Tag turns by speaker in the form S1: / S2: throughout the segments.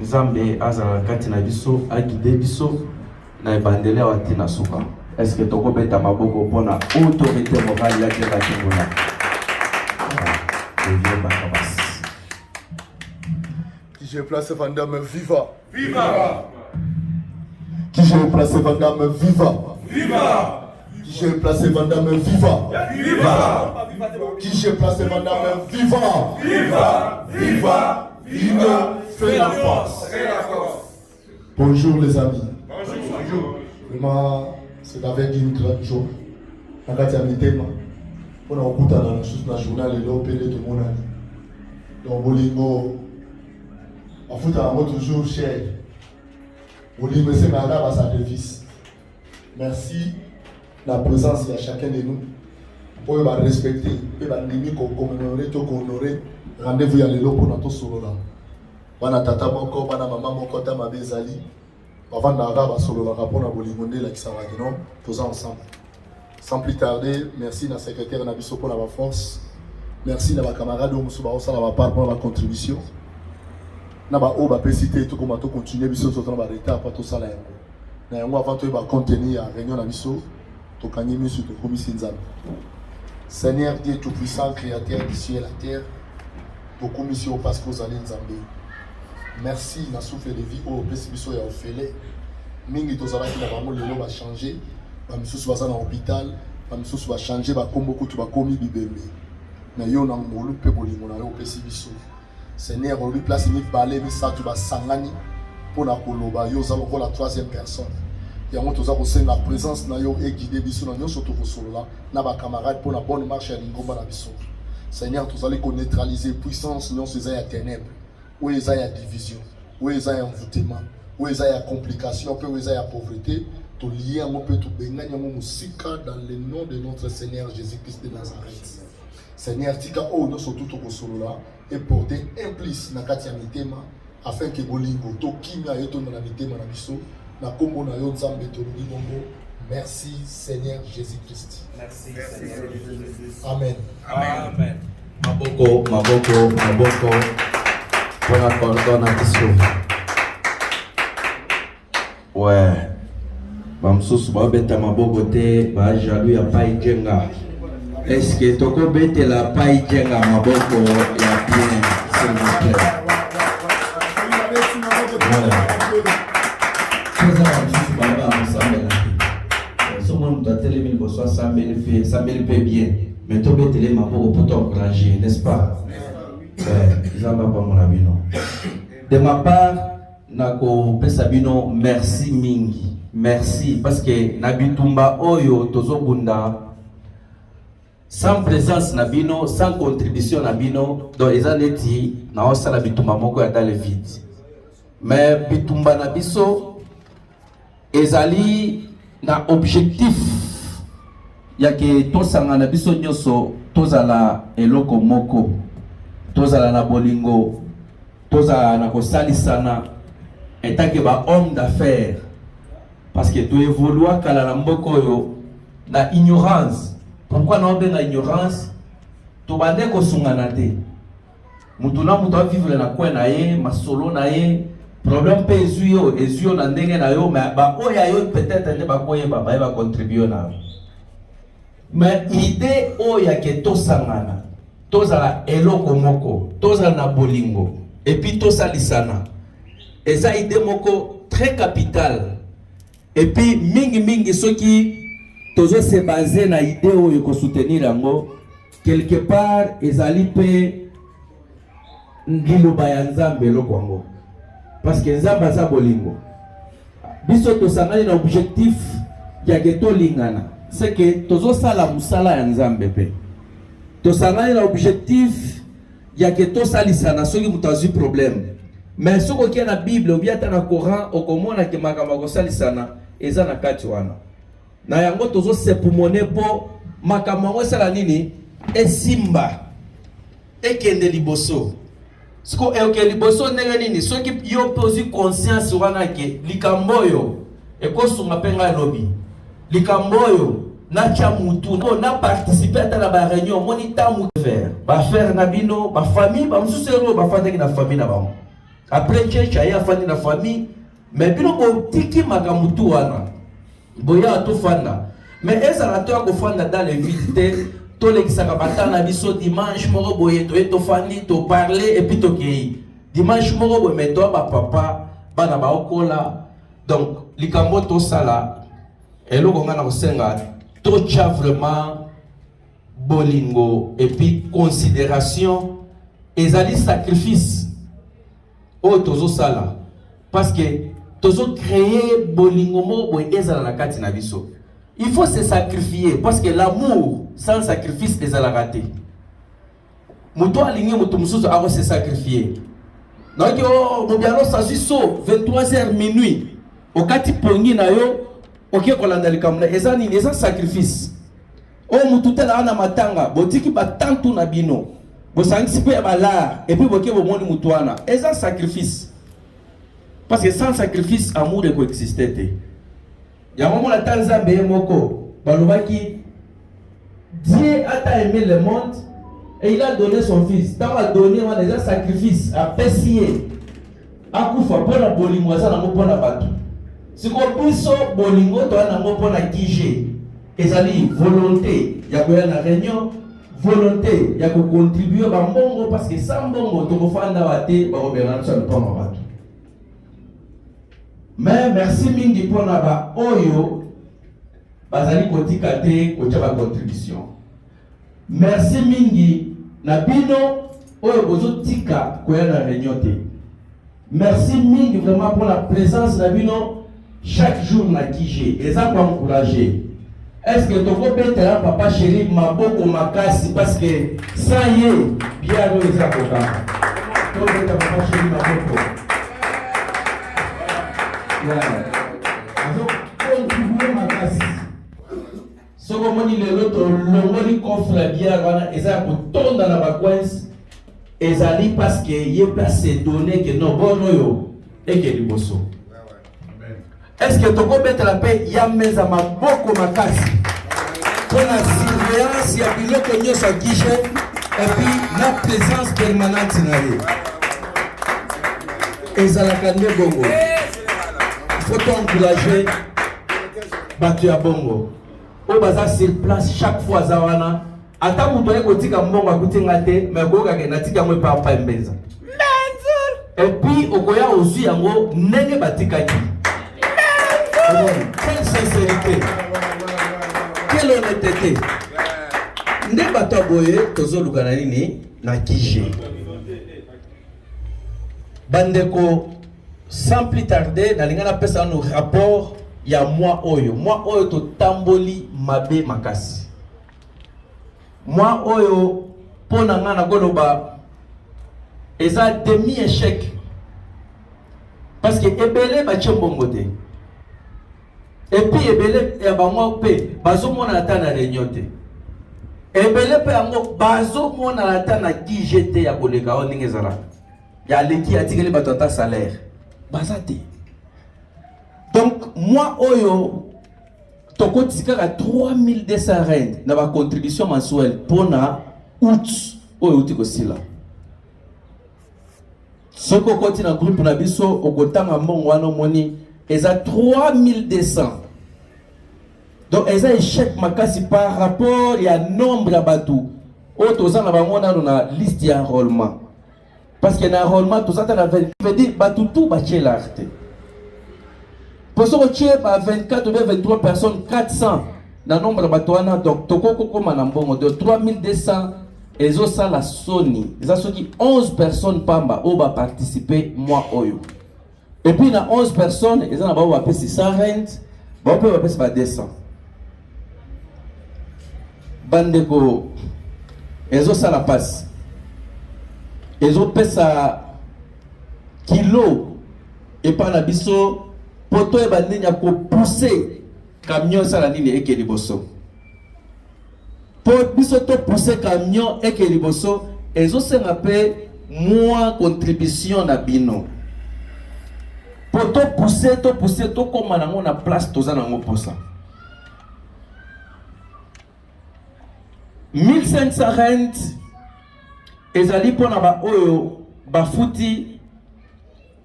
S1: Nzambe azala kati na biso agide biso na ebandele wa tina suka. Est-ce que toko beta maboko pona autorité morale ya kela kingona?
S2: Qui j'ai placé Vandame viva.
S3: Viva.
S2: Qui j'ai placé Vandame viva.
S3: Viva.
S2: Qui j'ai placé Vandame viva.
S3: Viva.
S2: Qui j'ai placé Vandame viva.
S3: Viva. Viva.
S2: Viva. Fais la force. Bonjour les amis.
S3: Bonjour.
S2: Vraiment, c'est avec une grande joie. On a été on a écouté dans la chose nationale et l'opéré de mon ami. Donc, Bolingo, en foot, on a toujours cher. Bolingo, c'est ma à sa devise. Merci la présence de chacun de nous. Pour respecter, pour commémorer, honorer. Rendez-vous à l'élo pour notre solo là. Bana tata moko, bana maman moko, ta ma bezali. Avant d'avoir solo là, rapport à Bolingo, là qui s'en va non, tous ensemble. Sans plus tarder, merci à la secrétaire Nabiso pour la force. Merci à ma camarade de Moussouba Osa pour la contribution. Naba Oba Pesité, tout comme tout continuer, Biso Sotan Barita, pas tout ça là. Nayango avant tout, il va contenir la réunion Nabiso, tout gagner mieux sur le commissaire Nzam. Seigneur Dieu Tout-Puissant, Créateur du ciel et la terre, pour commission parce que vous allez Nzambé. Merci, na souffle de vie, au Pessibiso et au Félé. Mingi Tozala qui n'a vraiment le nom va changer. Bamisusu baza na hôpital, bamisusu ba changer ba kombo kutu ba komi bibembe. Na yo na ngolu pe bolingo na yo pesi biso. Seigneur, on lui place ni balé ni sa tu ba sangani pour na koloba yo za ko la troisième personne. Et on toza ko senga présence na yo et guider biso na yo surtout ko solo là na ba camarade pour la bonne marche à lingomba na biso. Seigneur, tous allez ko neutraliser puissance non ces ya ténèbres. Où ils a division, où ils a envoûtement, où ils a complication, où ils a pauvreté. Tout lié à mon peu tout bénin, dans le nom de notre Seigneur Jésus-Christ de Nazareth. Seigneur, tika o no surtout tout solo là et porter implice na katia mitema afin que bolingo to kimia yoto na mitema na biso na kombo na yo nzambe to libongo. Merci Seigneur Jésus-Christ.
S3: Merci Seigneur Jésus-Christ.
S2: Amen.
S3: Amen.
S1: Maboko pour la coordination. Ouais. Bamsusu ba beta maboko te ba jaloux ya pai jenga. Est-ce que toko bete la pai jenga maboko ya bien s'il vous plaît. Koza bamsusu ba ba musambela. Somo mtatele mil boso sambele pe bien. Mais to bete le maboko pour t'encourager, n'est-ce pas? Zamba ba mon abino. De ma part nako pesa bino merci mingi. Merci parce que Nabitumba Oyo Tozobunda sans présence Nabino, sans contribution Nabino, dans les années na osala bitumba moko ya dans le vide. Mais bitumba Nabiso ezali na objectif ya ke tosanga Nabiso nyoso tozala eloko moko, tozala na bolingo, tozala na kosalisana etake ba homme d'affaires. Parce que tu évolues à la mboko na ignorance. Pourquoi non ben na ignorance? Tu vas ne kosunganate. Mutuna mutu vivre na kwa na ye, masolo na ye, problème pe ezuyo na ndenge na yo, mais ba oya yo peut-être ne ba koye ba ba contribuer na. Mais idée oya ke to sangana. Tozala eloko moko, tozala na bolingo, et puis to salisana. Et ça idée moko très capitale. Et puis mingi ceux qui toujours se basé na idée où ils soutenir yango quelque part ezali pe ngiluba ya nzambe loko yango parce que nzambe za bolingo biso to sangani na objectif ya geto lingana c'est que toujours sala musala ya nzambe pe to sangani na objectif ya geto salisana soki mutazi problème mais soko ki na Bible ou bien na Coran okomona ke makama ko salisana eza na kati wana na yango tozo sepumone po makambo sala nini esimba ekende liboso siko eke liboso ndenge nini soki yo posi conscience wana ke likamboyo ekosunga penga lobi likamboyo na cha mutu na participer à la réunion moni tamu faire ba faire na bino ba famille ba mususero ba fandeki na famille na bango après church aya fandi na famille mais bino ko tiki makamutu wana boya to fanda mais ezala to ko fanda dans les vides to lekisaka batana biso dimanche moko boye to fandi to parler et puis to kei dimanche moko boye mais to ba papa bana ba okola donc likambo to sala eloko ngana ko senga to tcha vraiment bolingo et puis considération ezali sacrifice o tozo sala parce que tozo créer bolingo mo boye ezala na kati na biso. Il faut se sacrifier parce que l'amour sans sacrifice ezala raté. Muto alingi muto mususu a se sacrifier. Donc oh mobialo sa so 23h minuit au kati pongi na yo OK kolanda likamna ezani eza sacrifice. O mutu tela ana matanga botiki batantu na bino. Bo sangisipe bala et puis boke bo moni mutu ana eza sacrifice. Parce que sans sacrifice amour eko existait. Il y a un moment la Tanzanie moko balobaki Dieu a aimé le monde et il a donné son fils. Tant a donné un sacrifice à pessier à kufa pour la bolingo ça na mo pour la batu. Si ko biso bolingo to na mo pour la kije ezali volonté ya ko na réunion volonté ya ko contribuer ba mbongo parce que sans mbongo to ko fanda bate ba obéra sur le pont batu. Mais merci mingi pour ba oyo bazali kotika te ko tshaba contribution. Merci mingi na bino oyo bozo tika ko ya na réunion te. Merci mingi vraiment pour la présence na bino chaque jour na kije et ça pour encourager. Est-ce que toko betela papa chéri maboko makasi parce que ça y est bien les avocats. Toko betela papa chéri maboko. Alors, contribuer makasi. Soko moni lelo to longoli coffre bien wana eza ko tonda na bakwensi ezali parce que ye place donné que non bon yo et que liboso. Est-ce que toko bete la paix ya meza maboko makasi pour la surveillance ya biloko nyoso guichet et puis la présence permanente na ye ezalaka nde bongo. Il faut encourager batu ya bongo o baza sur place chaque fois zawana ata muto ekotika mbongo akutinga te mais koyoka ke natika mwe papa mbeza et puis okoya ozwi yango ndenge batikaki. Quelle sincérité, quelle honnêteté. Nde bato boye tozoluka na nini na kije bandeko. Sans plus tarder nalinga na pesa no rapport ya moi oyo to tamboli mabe makasi. Moi oyo pona nga na goloba eza demi échec parce que ebele ba chembongo te et puis ebele ya ba moi pe bazo mona ata na réunion te ebele pe yango bazo mona ata na kijete ya koleka o ndenge zala ya leki atikeli bato ata salaire bazate. Donc moi oyo toko tikaka 3200 rand na ba contribution mensuelle pona août oyo utiko sila. Soko koti na groupe na biso okotanga mbongo wana moni eza 3200. Donc eza échec makasi par rapport ya nombre ya batu oyo toza na bango na liste ya enrôlement. Parce que na enrôlement tout ça na veut dire batu tout bâtir l'arte. Pour ce que tu es 24 ou 23 personnes 400 na nombre batuana donc toko koma na mbongo de 3200 et ça la Sony. Ça sont 11 personnes pamba au ba participer moi oyo. Et puis na 11 personnes ils en ba pa 600 rand, ba pa 200. Bandeko ezo ça la passe. Ezo pesa kilo et par la biso poto e bandenya ko pousser camion ça la nini eke liboso. Pour biso to pousser camion eke liboso ezo senga pe moi contribution na bino. Pour to pousser to koma nango na place toza nango posa. 1500 rand ezali pona ba oyo bafuti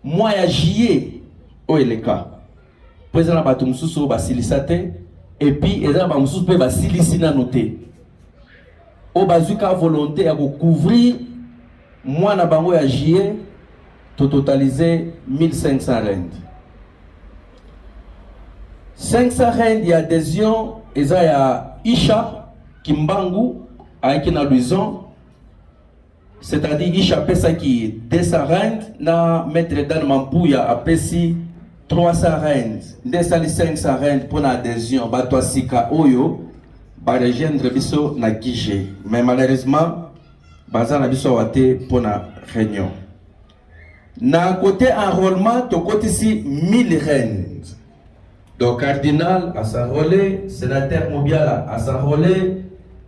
S1: mois ya juillet oyo eleka po eza na bato mosusu oyo basilisa te epuis eza na bamosusu mpe basilisi nano te oyo bazwi ka volonté ya kocouvrir mois na bango ya juillet tototalize 1500 rand 500 rand ya adhésion eza ya Isha Kimbangu ayaki na Luison, c'est-à-dire Isha pesa ki 200 rand na maître Dan Mampuya apesi 300 rand ndesali 500 rand pour na adhésion bato sika oyo ba rejoindre biso na guichet, mais malheureusement baza na biso wate pour na réunion. Na côté enrôlement to côté si 1000 rand. Donc cardinal à s'enrôler, sénateur Mobiala à s'enrôler,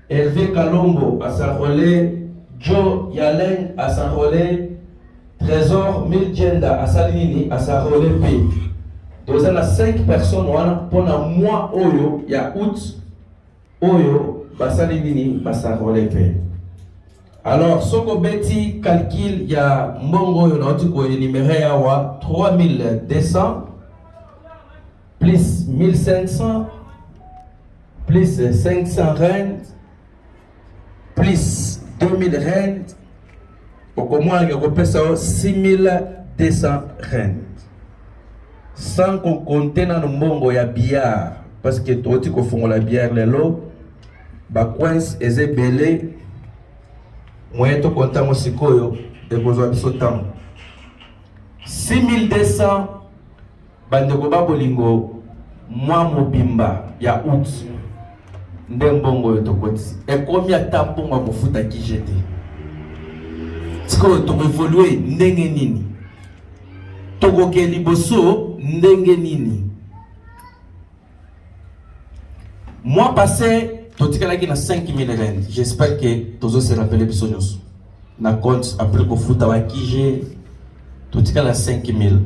S1: Hervé Kalombo à s'enrôler, Joe Yalen à s'enrôler, Trésor Miljenda à Salinini à s'enrôler P. Donc il y a 5 personnes pendant mois Oyo, il y a août Oyo, Salinini à s'enrôler P. Alors, ce qu'on bêti calcul, il y a Mbongo, il y a numéro 3200 plus 1500 plus 500 rand plus 2000 rand au moins il y a 6200 rand sans qu'on compte dans le Mbongo ya billard parce que toi tu font la bière les lots ba coins et belé moyen to compte mo sikoyo et besoin biso temps 6200 bandeko ba bolingo mwa mobimba ya août nde mbongo yo tokoti ekomi ata mpongo ya kofuta kijete sikoyo tokoevolue ndenge nini tokoke liboso ndenge nini mois passé totikalaki na 5000 rand. J'espère que tozo se rappelle biso nyonso na compte après kofuta wa kije totikala 5000.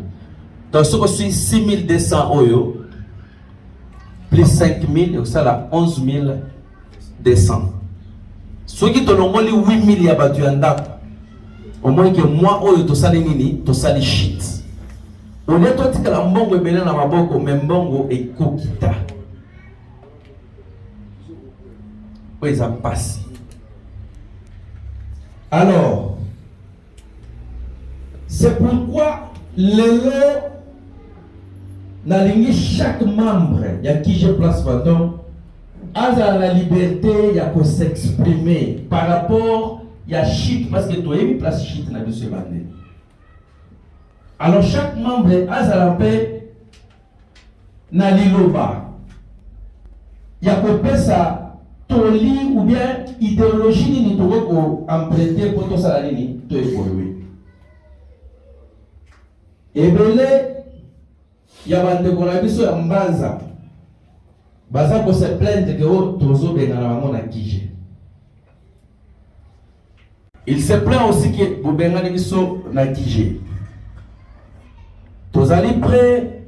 S1: Donc, ce que c'est 6200 oyo plus 5000, ça là 11200. Ce qui te l'ongoli 8000 ya batu yanda. Au moins que moi oyo to sali nini, to sali shit. On est tout que la mbongo ebele na maboko, mais mbongo e kokita. Oui, ça passe. Alors, c'est pourquoi le nalingi chaque membre ya qui je place Vendôme a la liberté ya ko s'exprimer par rapport ya shit parce que toi il place shit na biso bande. Alors chaque membre a la paix na liloba ya ko pesa toli ou bien idéologie ni to ko emprunter pour to sala nini to évoluer. Ebele ya bandeko na biso ya mbanza baza ko se plaindre que o tozo benga na bango na kije. Il se plaint aussi que bobenga na biso na kije. Tozali prêt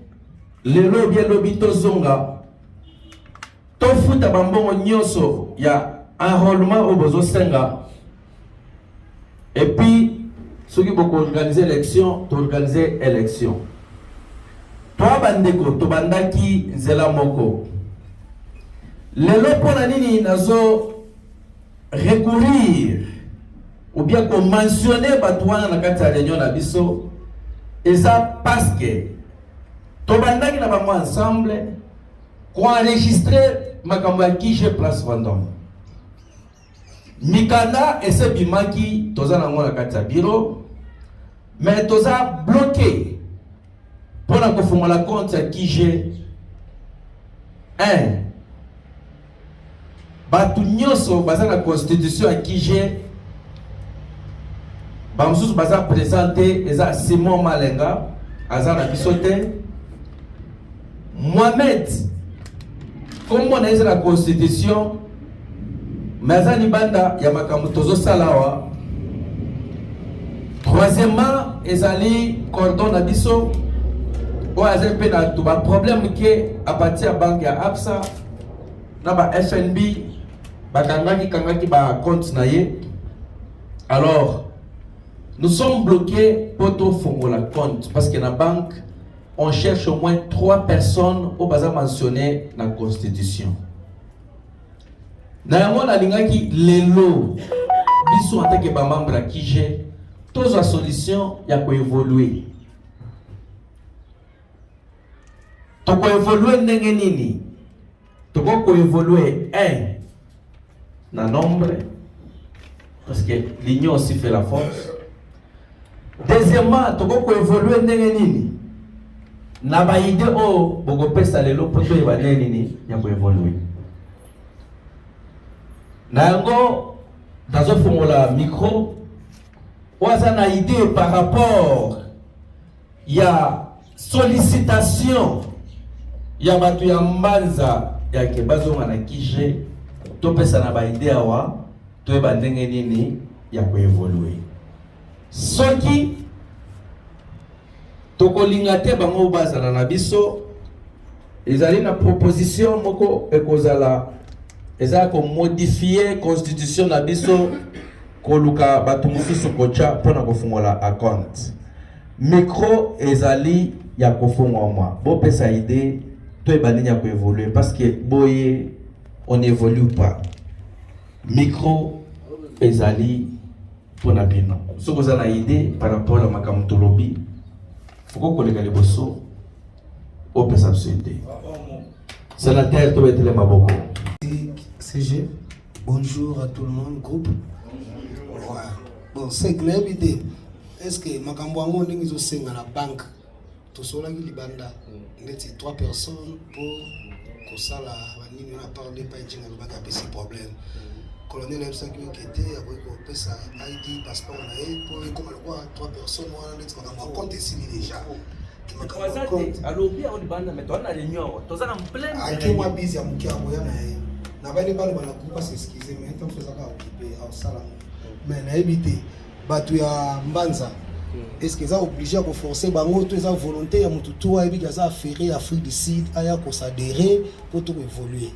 S1: lelo bien lobi tozonga tofuta bambongo nyonso ya enrôlement au bozo senga et puis ceux qui vont organiser l'élection, tu organiser l'élection. Toi, bandeko, tu bandaki nzela moko. Lelo pona nini nazo recourir ou bien qu'on mentionner batouana na kati ya réunion na biso, et ça parce que tu bandaki na bango ensemble, qu'on enregistrer makambo ya kije place Vendôme. Mikanda et ce bimaki toza nango na kati ya bureau mais toza bloqué pour la kofungola compte ya kije 1 batu nyonso baza na constitution ya kije bamususu baza présenté eza Simon Malenga aza na biso te Mohamed comme on a la constitution Mazani banda ya makambo tozo salawa. Troisièmement, ezali cordon na biso o azempe na tuba problème ke a partir banque ya Absa na ba FNB ba kangaki ba compte na ye. Alors Nous sommes bloqués pour tout fonds la compte parce que la banque, on cherche au moins 3 personnes au bazar mentionné dans la constitution. Dans le monde, lelo, biso en tant que membre qui j'ai, toutes les solutions, il y a pour évoluer. Tu peux évoluer nini. Tu peux évoluer dans le nombre, parce que l'union aussi fait la force. Deuxièmement, tu peux évoluer nini. Na ba idée o boko pesa lelo poto eba nini ya ko évoluer. Nango dazo fongola micro waza na idée par rapport ya sollicitation ya batu ya mbanza ya ke bazonga na kije to pesa na ba idée awa to eba ndenge nini ya ko évoluer. Soki tokolinga te bango bazala na biso ezali na proposition moko ekozala ezala ko modifier constitution na biso koluka batu mosusu kocha pona kofungola account micro ezali ya kofungwa bo pesa idée to ebandini ya ko évoluer parce que boye on évolue pas micro ezali pona bino soko za na idée par rapport à makambo tolobi faut que les bosso au pesa absurde. Sénateur to être les maboko.
S4: CG. Bonjour à tout le monde groupe. Ouais. Bon, c'est clair idée. Est-ce que makambo ngo ndingi zo senga na banque to sola ki libanda ndeti 3 personnes pour ko sala banini na parler pas jinga lo baka pesi problème. Colonel Epsa qui était avec ko pesa ID passeport na pour comme le quoi 3 personnes wana ndeti makambo compte ici déjà.
S1: Alors bien on banda mais toi na réunion to za na plein
S4: aki moi busy amuki amoya na ye na bali bali bana kupa s'excuser mais tant que ça va occuper au sala mais na éviter batu ya mbanza est-ce que ça obligé à forcer bango to ça volonté ya mutu to ayebi ka ça affaire Afrique du Sud aya ko s'adhérer pour tout évoluer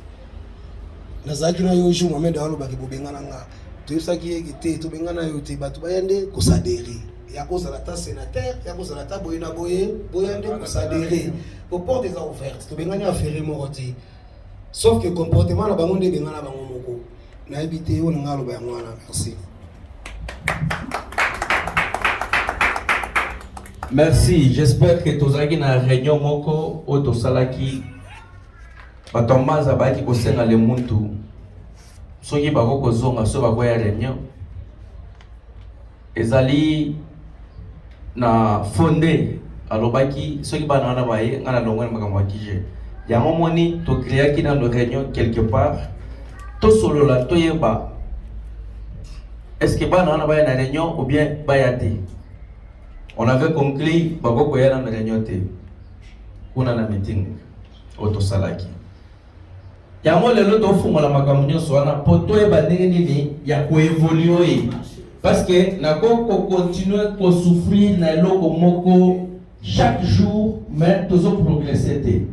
S4: nazaki na yo jour moment dans lo baki bobengana nga to ça qui était to bengana yo te batu bayende ko s'adhérer ya cause de la sénateur ya cause de la boyena boyende ko s'adhérer aux portes des ouvertes to bengana affaire moroti sauf que comportement na bango nde bengana bango moko na éviter yo nga lo ba ngwana merci.
S1: Merci, j'espère que tozaki na réunion moko o tosalaki batombaza baki kosenga le muntu soki bako kozonga so bako ya réunion ezali na fondé alobaki soki bana wana baye ngana longwe makambo kije yango moni to créaki dans le réunion quelque part to solola to yeba est-ce que bana wana baye na réunion ou bien bayate. On avait conclu bako koya na réunion te kuna na meeting otosalaki yango lelo to fungola makambo nyonso wana po to yeba ndenge nini ya ko évoluer parce que nako ko continuer ko souffrir na eloko moko chaque jour mais tozo progresser te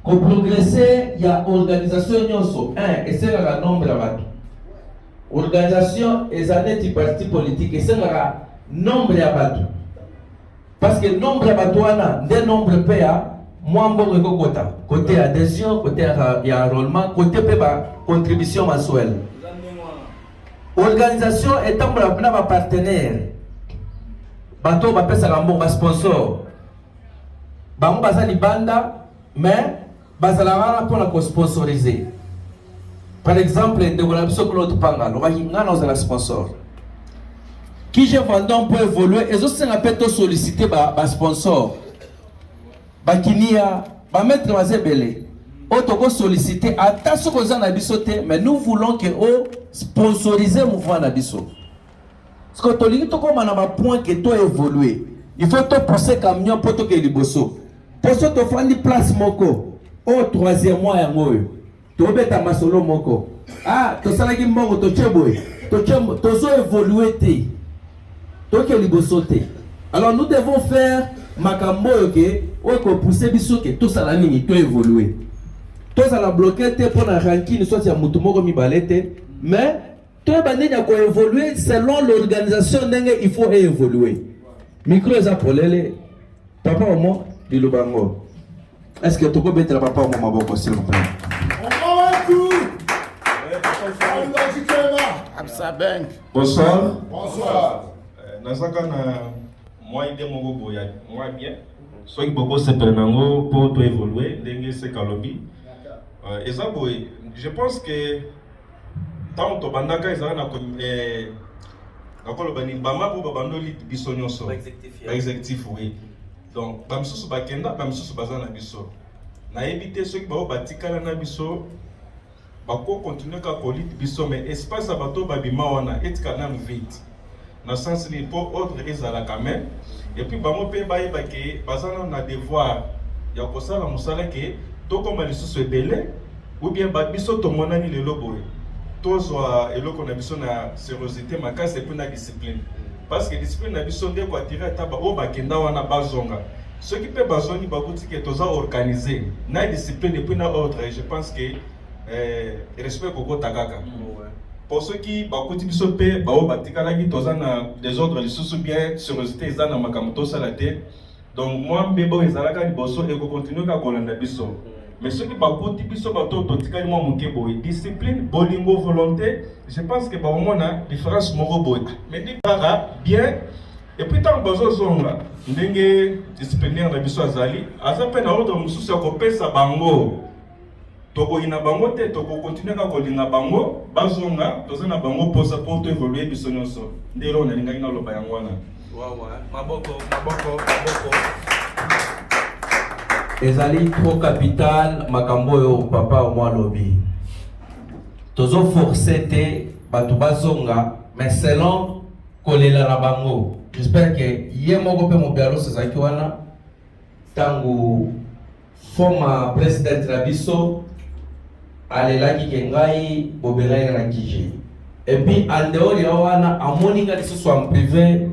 S1: ko progresser ya organisation nyonso esengaka nombre ya bato organisation ezaneti parti politique esengaka nombre ya bato parce que nombre ya bato wana nde nombre pe ya mwambo ekokota côté adhésion côté ya enrôlement côté pe ba contribution mensuelle organisation etambola na ba partenaire bato ba pesa kambo ba sponsor bango baza libanda mais bazala wana pona ko sponsoriser par exemple de la biso ko l'autre panga lo ba ngana ozala sponsor qui je vendons pour évoluer et aussi on peut solliciter ba sponsor ba kinia ba mettre bazebele auto solliciter attention ko za na biso te mais nous voulons que o sponsoriser mouvement na biso parce que to lingi to ko mana ba point que to évoluer il faut to pousser camion pour to ke liboso pour ça to fandi place moko au troisième mois ya ngoyo to beta masolo moko to sala ki mbongo to cheboy to zo évoluer te. Alors nous devons faire makambo yoke ou pousser biso ke tout ça la nini to évoluer. Tout ça la bloquer te pour na ranking soit ya mutu moko mi balete mais Tout le monde a évoluer selon l'organisation, il faut évoluer. Micro est pour papa au moins, il le bango. Est-ce que tu peux mettre papa au moment s'il vous plaît? Bonsoir.
S2: Bonsoir.
S3: Nazaka na moi idée mon boya moi bien. Soit que beaucoup se prennent pour tout évoluer, dengue se kalobi. Et ça boy, je pense que tant que bandaka ezala na nakolo bani bama pour bando lit bisonyo so. Exécutif oui. Donc bamsusu bakenda bamsusu bazana biso. Na éviter ceux qui ba batikala na biso. Bako continuer ka kolit biso mais espace à bateau babima wana etika na vite. Dans le sens où pour ordre ezala quand même. Et puis bamo pe ba yebake bazana na devoir ya kosala musala ke to comme les sous belé ou bien ba biso to monani le lobo. To soit eloko na biso na sérieuxité makasi et puis na discipline. Parce que discipline na biso ndeko attirer taba o bakenda wana bazonga. Ce qui peut bazoni bakuti ke toza organiser na discipline et puis na ordre, je pense que respect koko takaka. Pour ceux qui bakuti biso pe bao batikala ki toza na désordre lisusu bien sérieuxité eza na makamoto salate. Donc moi mbebo ezalaka liboso et ko continuer ka kolanda biso. Mais ceux qui bakuti biso bato totikali mo muke boy discipline bolingo volonté, je pense que ba mona différence moko boy. Mais dit para bien et puis tant bazo zonga ndenge disciplinaire na biso azali azape na ordre mususu ko pesa bango. Toko ina bango te toko continuer ka kolinga bango bazonga toza na bango posa pour évoluer biso nyonso ndelo na linga ina loba yango wana maboko
S1: ezali trop capital makambo yo papa au moi lobby tozo forcer te batu bazonga mais selon kolela na bango. J'espère que yé moko pe mobialo sezaki wana tangu former president Rabiso alelaki kengai bobelai na kije. Et puis en dehors ya wana amoninga lisusu en privé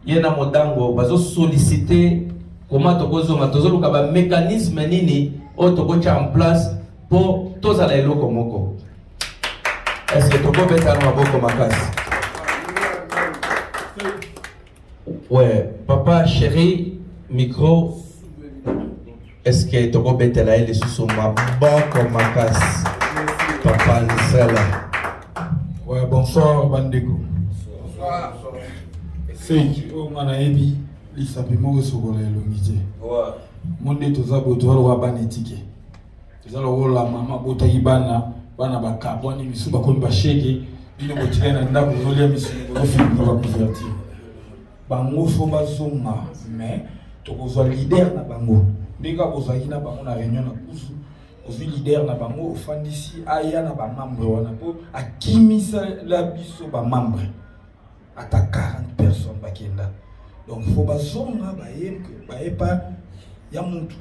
S1: yena modango bazo solliciter comment tokozonga tozoluka ba mécanisme nini o tokocha en place pour tozala eloko moko. Est-ce que toko beta na maboko makasi? Ouais, papa chéri, micro. Est-ce que tu peux mettre là les sous ma banque makasi? Papa Nisela.
S5: Ouais, bonsoir Bandeko. Bonsoir. C'est au Manaebi, il s'appelle Mogosogola Lomité. Ouais. Mon nez tous abos, tu vas le voir banetike. Tu vas le voir la maman, bota ibana, bana bakaboni, misuba comme bachege, bino botika na ndaku zolia misuba, au film va convertir. Bango fomba zonga, mais tu es leader na bango. Ndeka bozaki na bango na réunion na kusu, ozi leader na bango ofandisi aya na ba membre wana po akimisa la biso ba membre. Ata 40 personnes bakenda. Donc faut bazonga ba epa ya muntu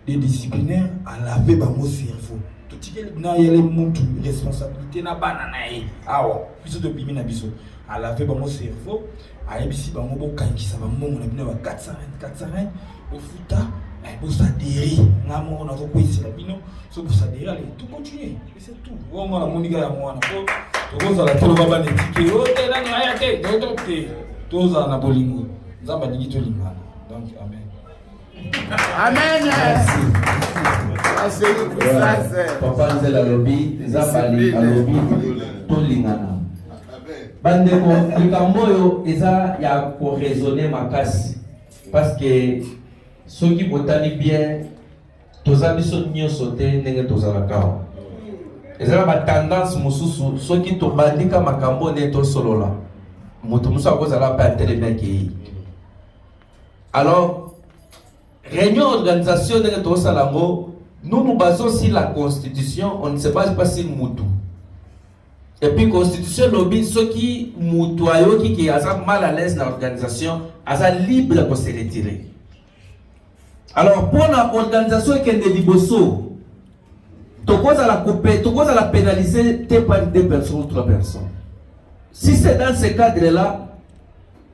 S5: des disciplinaires à laver bango cerveau. Totikeli na yele muntu responsabilité na bana na ye. Awa, biso to bimi na biso. À laver bango cerveau, à ebisi bango bo kankisa bango na bino ba 420 au futa pour s'adhérer ngamo on a ko ici la bino so pour s'adhérer allez tout continuer et c'est tout on a monika ya mwana ko to za la tolo baba netike o te na ya te do te to za na bolingo nzamba lingi to lingana donc amen
S1: merci papa nzela lobby nzamba lobby to lingana bandeko likambo yo eza ya ko raisonner makasi parce que ceux qui botani bien toza biso nyonso te ndenge tozalaka ezala ba tendance mosusu soki tobandika makambo nde tosolola moto mosusu akozala mpe atelemaki. Alors réunion organisation ndenge tozosala yango nous basons sur la constitution, on ne se base pas sur mutu. Et puis constitution lobby soki mutu ayoki ki aza mal à l'aise dans l'organisation aza libre de se retirer. Alors pour l'organisation qui est de Liboso, tu vas la pénaliser par 2 personnes ou 3 personnes. Si c'est dans ce cadre-là,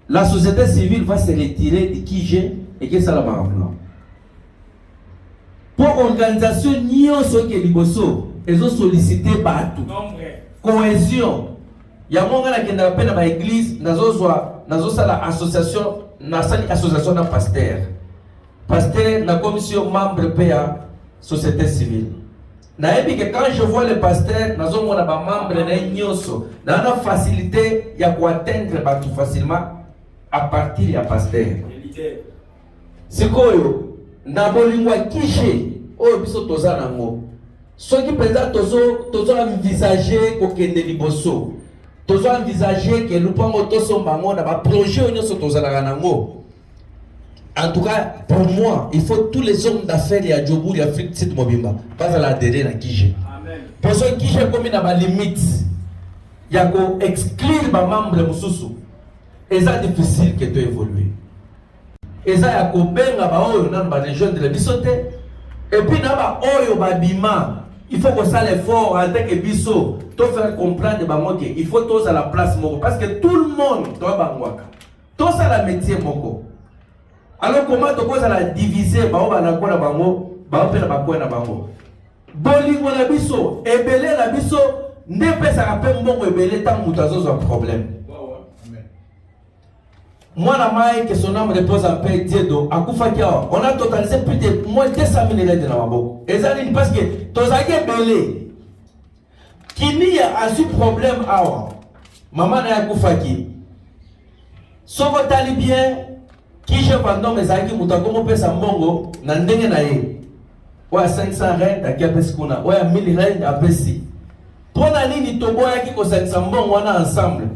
S1: la société civile va se retirer de qui j'ai et que ça la va en pour l'organisation, nous sommes Liboso, ils ont sollicité partout. cohésion. Ya monga na kenda pena ba église nazo sala association na sali association na pasteur na commission membre PA société civile. Na ebi que quand je vois le pasteur nazo mona ba membre na nyoso na facilité ya ko atteindre ba tout facilement à partir ya pasteur. Sikoyo na bolingwa kishe o biso tozana ngo. Soki penza tozo envisager ko kende liboso. Tozo envisager que lupango toso bango na ba projet nyonso tozala nango. En tout cas, pour moi, il faut tous les hommes d'affaires et à Djobou et Afrique Sud Mobimba pas à l'adhérer à Kije. Pour ceux qui j'ai commis dans ma limite, il y a qu'à exclure ma membre Moussousou. Et ça difficile que tu évolues. Et ça y a qu'à benga ba oyo dans les jeunes de la bisoté. Et puis dans ba oyo ba bima, il faut qu'on s'aille l'effort en tant que biso, te faire comprendre que il faut tous à la place moko parce que tout le monde doit bangwaka. Tous à la métier moko. Alors comment tu causes à la diviser bao ba na kona bango bao pe na bakona bango bolingo na biso ebele na biso ne pesa rappel mbongo ebele tant mutazo zo problème moi na mai que son âme repose en paix Dieu akufa kia on a totalisé plus de moins 200 000 lettres dans maboko ezali parce que tozaki ebele kini a su problème awa maman na akufa ki soko tali bien qui je pendant mes amis mutakomo pesa mbongo na ndenge na ye wa 500 rand akiapesi kuna wa 1000 rand apesi pona nini toboya ki ko 500 mbongo wana ensemble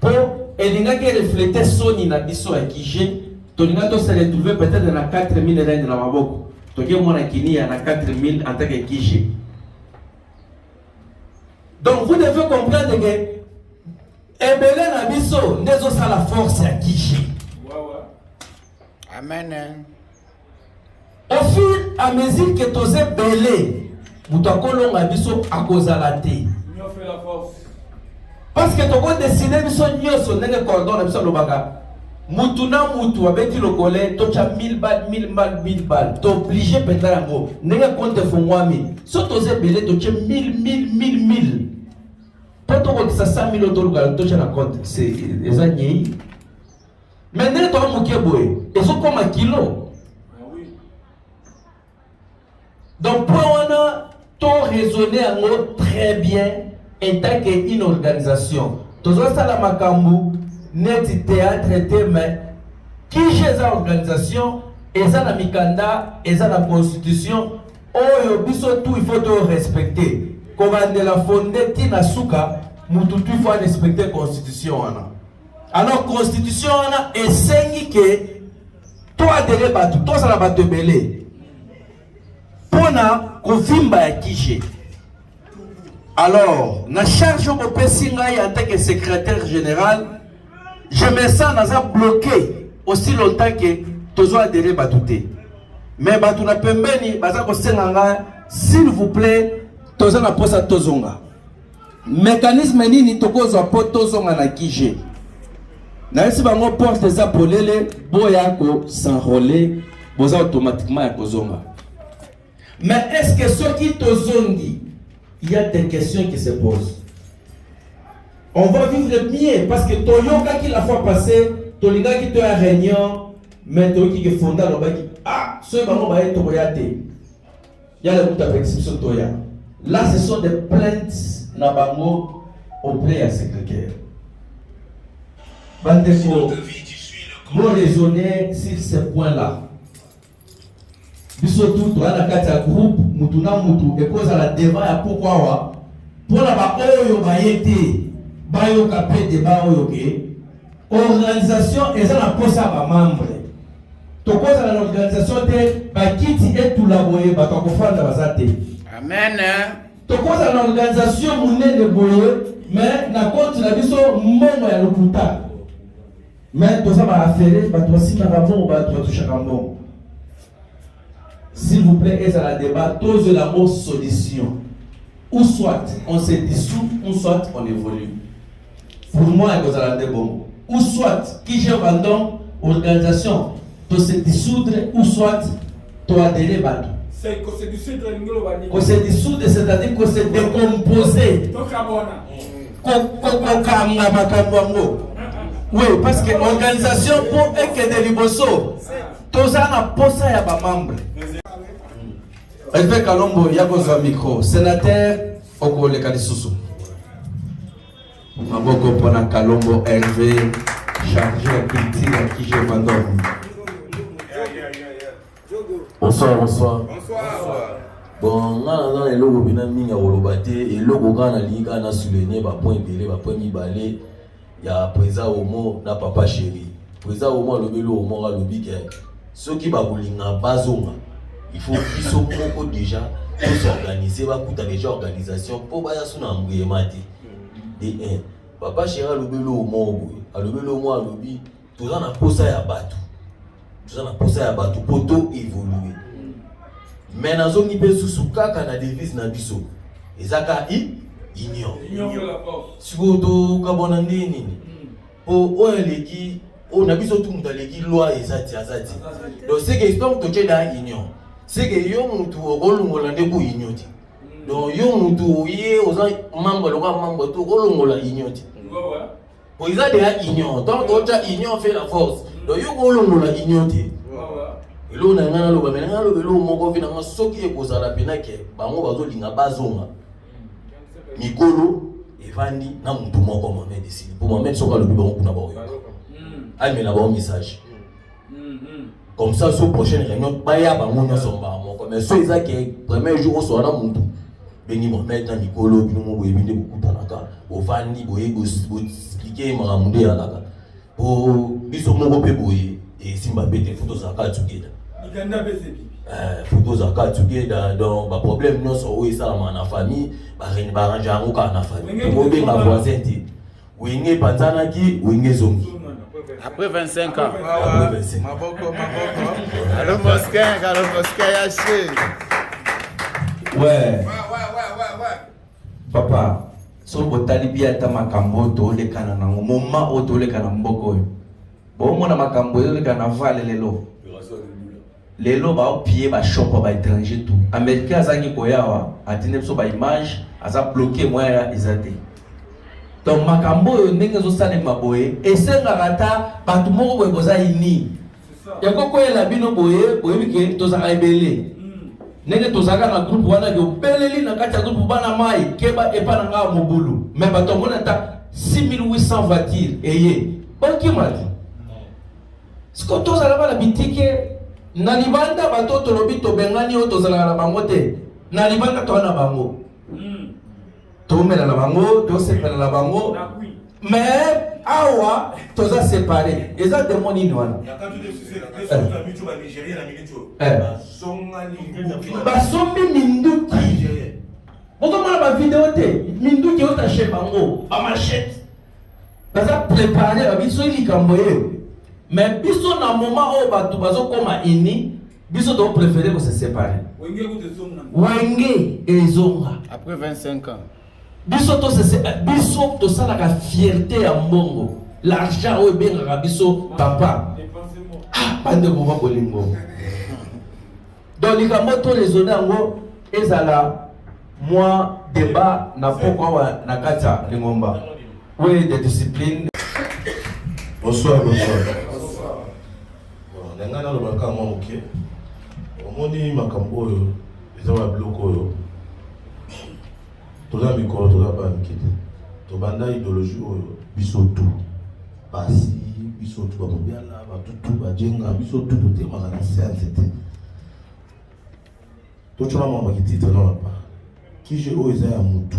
S1: pour elinga ki refléter soni na biso ya kije tolinga to se retrouver peut-être na 4000 rand na maboko toke mona kinia na 4000 en tant que kije. Donc vous devez comprendre que ebele na biso ndezo sa la force ya kije.
S6: Amen.
S1: Au fur et à mesure que tu es belé, tu as biso à cause de la thé. Parce que tu as décidé biso nyoso nenge cordon biso lobaka. Mutuna mutu abeti le collet, tu as 1000 balles, 1000 balles, 1000 balles. Tu es obligé de payer un mot. Nenge compte fongwami. Si tu es belé, tu as 1000. Quand tu as 100 000 euros, tu as un compte. C'est les années. Maintenant, tu as un mouké et c'est comme un kilo. Donc, pour on a raisonné très bien en tant qu'une organisation. Tu as ça la makambu, net théâtre, mais qui j'ai cette organisation, et ça la mikanda, et ça la constitution, oh, tout il faut te respecter. Comme on la fondée, tina souka, il faut respecter la constitution. Alors, constitution, est sengi que toi, adhéré batu, toi, ça la batu belé. Pona, confirme ya kije. Alors, na charge au Pessingaï en tant que secrétaire général, je me sens bloqué aussi longtemps que tu as adhéré batuté. Mais batu na pembeni, bazako senganga, s'il vous plaît, tu as na posa tozonga. Mécanisme nini tokozo po tozonga na kije. Na esi bango porte za polele boya ko s'enrôler boza automatiquement ya kozonga. Mais est-ce que ceux qui tozongi, il y a des questions qui se posent. On va vivre mieux parce que toyoka qui la fois passée, tolinga qui te a réunion, mais to qui fonda lo baki ah ce bango ba eto boyate. Il y a le bout avec exception toya. Là ce sont des plaintes na bango auprès à secrétaire. Bandefo, vous raisonnez sur ce point-là. Bisotou, tu as la carte groupe, mutuna mutu, et cause à la débat, pourquoi pour la ba oyo bayete, bayo kapé débat oyo ke, organisation, et ça la pose à ma membre. Tu cause à l'organisation de bakiti et tout la boye, bakakofan da bazate.
S6: Amen.
S1: Tu cause à l'organisation mouné de boye, mais na compte la biso mbongo ya lokuta. Mais tout ça va affairer, s'il vous plaît, et ça la débat, tous la mot solution. Ou soit on se dissout, ou soit on évolue. Pour moi, il y a des bons. Ou soit, qui j'ai vendons, organisation, tu se dissoudre, ou soit tu adhérer.
S5: C'est qu'on se dissoudre de l'ingolo bani.
S1: Qu'on se dissoudre, c'est-à-dire qu'on se décomposer. Oui, parce que l'organisation pour que de liboso, tous en posa ya ba membre. Avec Kalombo, Yagozo micro, sénateur Okole Kalisusu. Maboko pona Kalombo Hervé, chargé à culture à qui je m'endorme.
S6: Bonsoir. Bon, on a le logo bien mis à Wolobate et le logo quand on a lié, on a souligné, bah point belé, bah point balé. Il y a présent au mot na papa chéri. Présent au mot le bélo au mot à l'obi que ceux qui va bouler na bazonga. Il faut qu'ils soient beaucoup déjà pour s'organiser, va coûter déjà organisation pour baya suna mbouye mati. Et papa chéri le bélo au mot, à le bélo au mot à l'obi, tout ça na posa ya batu. Tout ça na posa ya batu pour tout évoluer. Mais na zone ibe susu kaka na devise na biso. Ezaka union. Sikoto kabona nini? O eleki o na biso tout muta leki loi ezati azati. Donc c'est que donc to tcheda union. C'est que yo mutu olongola ndeko union ti. Donc yo mutu ye oza membre loka membre to olongola union ti. Po iza de union. Donc ocha union fait la force. Donc yo olongola union ti. Elo na ngana lo ba menanga lo belo moko vina nga soki ekozala penake bango bazolinga bazonga. Mikolo evandi na mutu moko Mohamed ici pour Mohamed soka le biberon kuna ba oyo mais là bon message comme ça sur prochaine réunion baya bango nyonso mba moko mais so eza ke premier jour on sera na mutu bengi Mohamed na Mikolo bino mo boye binde bokutanaka ovandi boye bo expliquer maramunde ya laka o biso moko pe boye et simba bete photo za ka together
S5: Iganda besebi
S6: photo za ka together donc ba problème nyonso o esala na famille ba ranger ngo ka na famille ko be ba voisin ti wenge panzana ki wenge zongi
S7: après 25 ans
S6: après 25
S3: Maboko.
S7: Allô Mosquée yaché.
S1: Ouais. Papa, so botali bia ta makambo to le kana na moment o to le kana mboko. Bo mona makambo le kana vale lelo ba pied ba shop ba étranger tout. Américain azangi koyawa atine so ba image aza bloqué moya ezate. Donc makambo yo ndenge zo sale maboye esenga kata batu moko boye boza ini. Ya koko ela bino boye bike to za ebele. Nenge to zaka na groupe wana yo beleli na kati ya groupe bana mai keba epa na nga mobulu. Mais bato mona ta 6800 voitures eye. Banki mati. Siko to za la bitike na libanda bato to lobi to bengani o to za la bango te. Na libanda to na bango. To mela la bango, to sepela la bango. Mais awa toza séparé. Eza demoni ni wana. Basombi minduki. Okomona ba vidéo te. Minduki ota chez bango, ba machette. Baza préparer ba biso likambo ye. Mais biso na moment o batu bazo koma ini, biso to préférer ko se séparer. Wenge ezonga.
S7: Après 25 ans.
S1: Biso to sala ka fierté ya mbongo. L'argent o benga biso papa. Pande ko ba bolingo. Donc likambo to raisonner ngo ezala moi débat na pourquoi wa na kata lingomba. Oui, de discipline.
S2: Bonsoir. Bon, nangana lo baka mo oké. Omoni makambo oyo eza ba bloko oyo. Toza mikolo toza ba mikete. To banda idéologie oyo biso tout. Basi biso tout ba mobiala ba tout ba jenga biso tout te maka na séance te. To chona mo ba kitito na ba. Kije oyo eza ya mutu.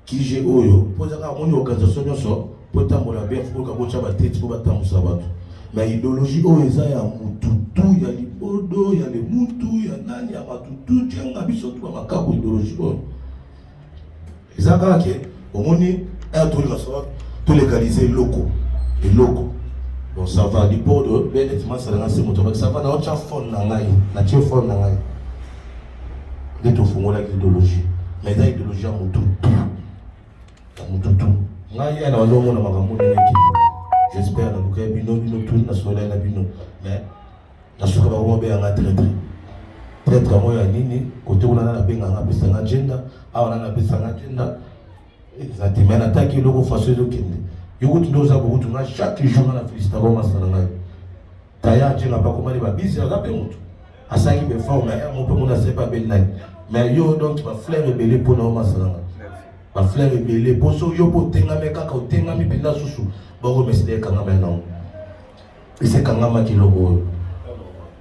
S2: Kije oyo poza ka moni organisation nyonso po tambola bien faut ka bocha ba tete po batamusa bato. Mais idéologie oyo eza ya mutu ya libodo ya le mutu ya nani ya matutu jenga biso tu ba makabo idéologie oyo. Eza ka ke omoni to le restaurant to légaliser locaux et locaux. Donc ça va du bord de ben effectivement ça dans ces motos ça va dans autre fond na ngai na tie fond na ngai. De to fongola idéologie. Mais ça idéologie ya mutu. Mututu ngai yana walongo na makambo niki j'espère na luka bino tout na sola na bino mais
S8: na suka ba mo be nga traître mo ya nini côté on na benga nga pesa nga agenda awa na pesa nga agenda exactement attaque le ko faso de kende yuko tundo za ko tuna chaque jour na féliciter ba masana nga taya jenga pa komali ba bizi za pe mutu asaki be forme ya mo pe mo na sepa be nani mais yo donc ba fleur belé pour na masana nga ba fleur belé poso yo po tenga me kaka tenga mi pinda susu ba ko meside kanga me non et c'est kanga ma kiloko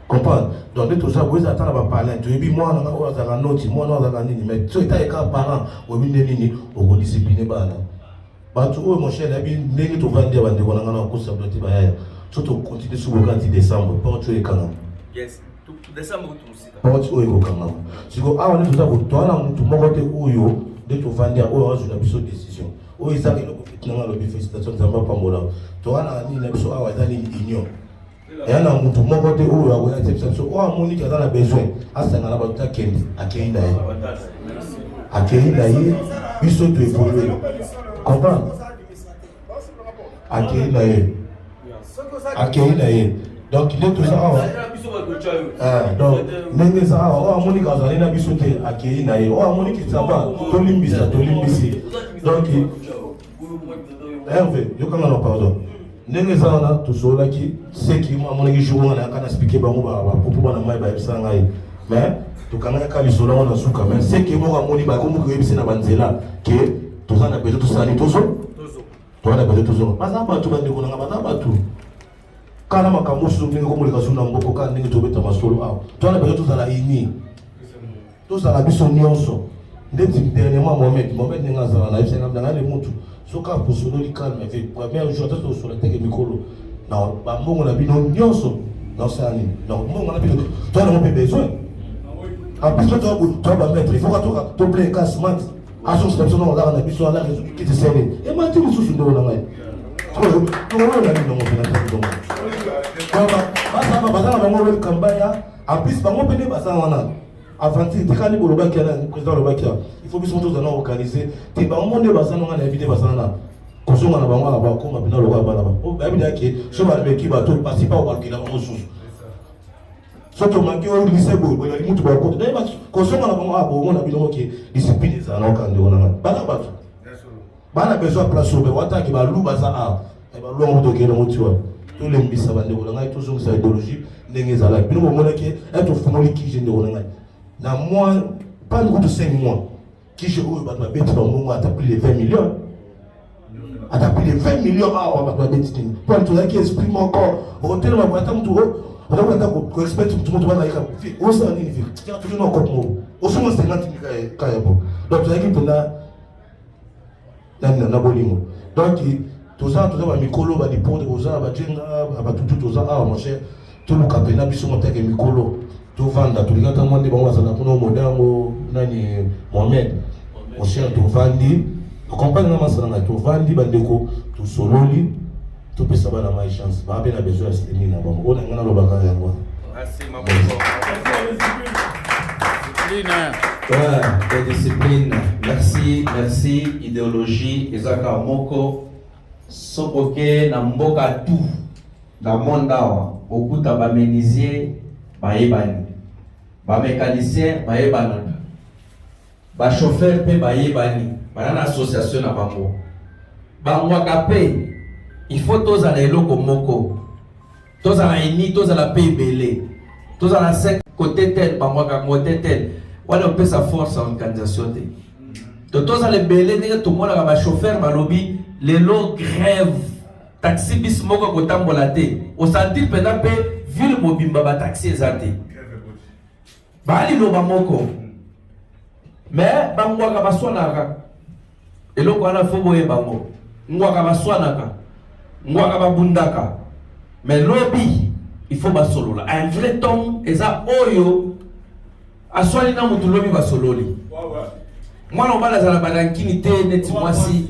S8: comprendre donc tout ça vous attendre ba parler tu bi moi na ko za noti moi na za nini mais so ita ka parent o bi nini o ko discipliner bana ba tu o mon cher abi ndenge to vendre bande ko na na ko sabloti ba ya so to continuer sur le 30 décembre pas tu e kanga
S9: yes tout décembre tout aussi
S8: pas tu o ko kanga siko awa ni to za ko to na mutu moko te oyo de to vendre o wa na biso décision o isa ke ko fitina lo bi félicitations za mpa mbola to na ni na biso awa za ni union et on a un monde qui est où on a besoin à ce moment-là on a besoin d'accueillir ils sont de évoluer comprendre accueillir donc il est tout ça donc même ça on a moni quand on est na biso te accueillir on a moni qui ça va tolimbisa donc Hervé yo quand on pardon ndenge zana tozola ki seki mwana ki jour na kana expliquer bango ba popo bana mai ba ebisanga yi mais to kana ka lisola wana suka mais seki mo ka moni ba ko mo ko ebisina banzela ke tozana bezo to sali tozo na bezo tozo baza ba to bande ko na baza ba to kana makambo so ndenge ko mo ka suna mboko ka ndenge to beta masolo aw to na bezo to sala ini to sala biso nyonso ndeti dernièrement Mohamed ninga zala na ebisanga na le mutu soka posolo li calme avec première jour to sur la teke mikolo na ba mbongo na bino nyonso na sani donc mbongo na bino to na mo besoin en plus to ba mettre il faut que to play cash mat aso personne on la na biso ala qui te sert et mati mususu ndo na ngai to na bino mo pena to ba ba mo kambaya en plus ba mo pene ba sa wana avant de quand le Boloba qui est président Boloba il faut que nous soyons organisés te ba monde basana na invité basana kosonga na bango ba ko mabina lo ba ba o ba bi dake so ba be ki ba to participer au balkina bango susu so to manki o lycée bo ba li mutu ba ko de ba kosonga na bango abo na bino ki discipline za na ka ndo na ba ba to ba na besoin place o be wata ki ba lu ba za a e ba lu ngo to ke no mutu wa to le mbisa ba ndo na ngai to so sa idéologie ndenge za la bino mo mona ki e to funoli ki je ndo na ngai na moi, pas une de 5 mois, qui je veux, bah, tu vas plus les 20 millions. Tu as plus les 20 millions, tu vas bêter. Pour tout ça qui exprime encore, au tel moment, tu vas on va respecter tout le monde, tu vas dire, on s'en est dit, tu as toujours encore mot. Au sommet, c'est là qui est bon. Donc, tu as dit, tu as bolingo. Donc, tout ça, va mikolo, va dépendre, va dire, tout ça, mon cher, tout le capena, puis son tête est mikolo. To vanda tulikata mwande bango sana kuna modango nani Mohamed mon cher to vandi to comprendre na masana to vandi bandeko to sololi to pesa bana ma chance ba be na besoin de na bango ona ngana lo baka yango
S9: merci maman
S1: discipline merci idéologie ezaka moko sokoke na mboka tout na mondawa okuta ba menisier baebani ba mécanicien baebana ba chauffeur pe baebani bana association na bango bangwaka pe il faut tozala eloko moko tozala ini tozala pe ebele tozala 5 côté tel bangwaka côté tel wana pesa force en organisation te tozala ebele ndenge tomonaka ba chauffeur balobi lelo grève taxi bis moko kotambola te osentir pena pe ville mobimba ba taxi ezate bali loba moko mais bangwaka baswanaka eloko wana fo boye bango ngwaka baswanaka ngwaka babundaka mais lobi il faut basolola un vrai tom eza oyo aswali na mutu lobi basololi mwana obala zala banankini te neti mwasi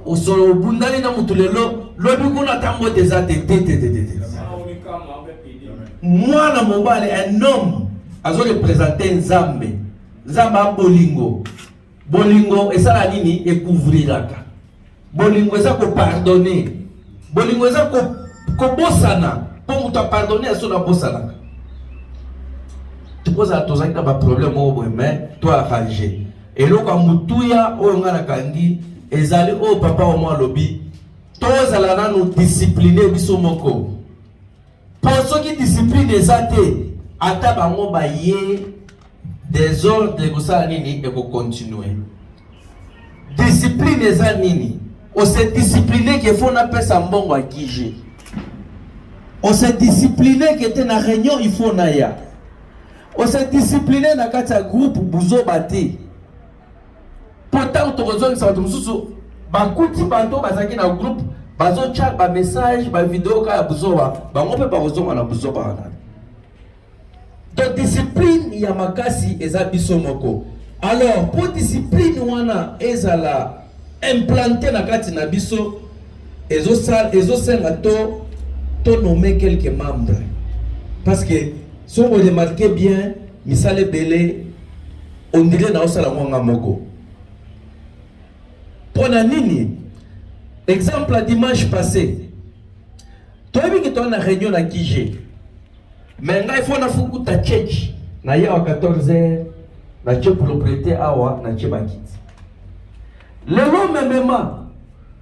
S1: osolo bundali na mutu lelo lobi kuna tambo tezate te mwana mobali un homme azo représenter Nzambe Nzamba bolingo esala nini ekouvriraka bolingo eza ko pardonner bolingo eza ko bosana po mutu pardonner aso na bosanaka cause à tous un problème au mais toi arranger et là quand mutuya o ngana kangi ezali o papa au moins lobby tous ala nous discipliner biso moko pour ceux qui discipline des athées ata bango ba yé des ordres ko ça nini et ko continuer discipline des nini on se discipliner qu'il faut na pesa mbongo à kije on se discipliner que était na réunion il faut na ya on se discipliner na kata groupe buzo bate pourtant to besoin ça tout mususu ba kuti banto bazaki na groupe bazo chat ba message ba vidéo ka buzo ba ngope ba kozonga na buzo ba na donc discipline ya makasi eza biso moko alors pour discipline wana ezala implanté na kati na biso ezo senga to nommer quelques membres parce que si on remarque bien misale belé on dirait na osala ngwa moko pona nini exemple la dimanche passé toi bi ki to na réunion na Kije mais nga il faut na fuku ta church na ya 14h na che propriété awa na che bakiti le long même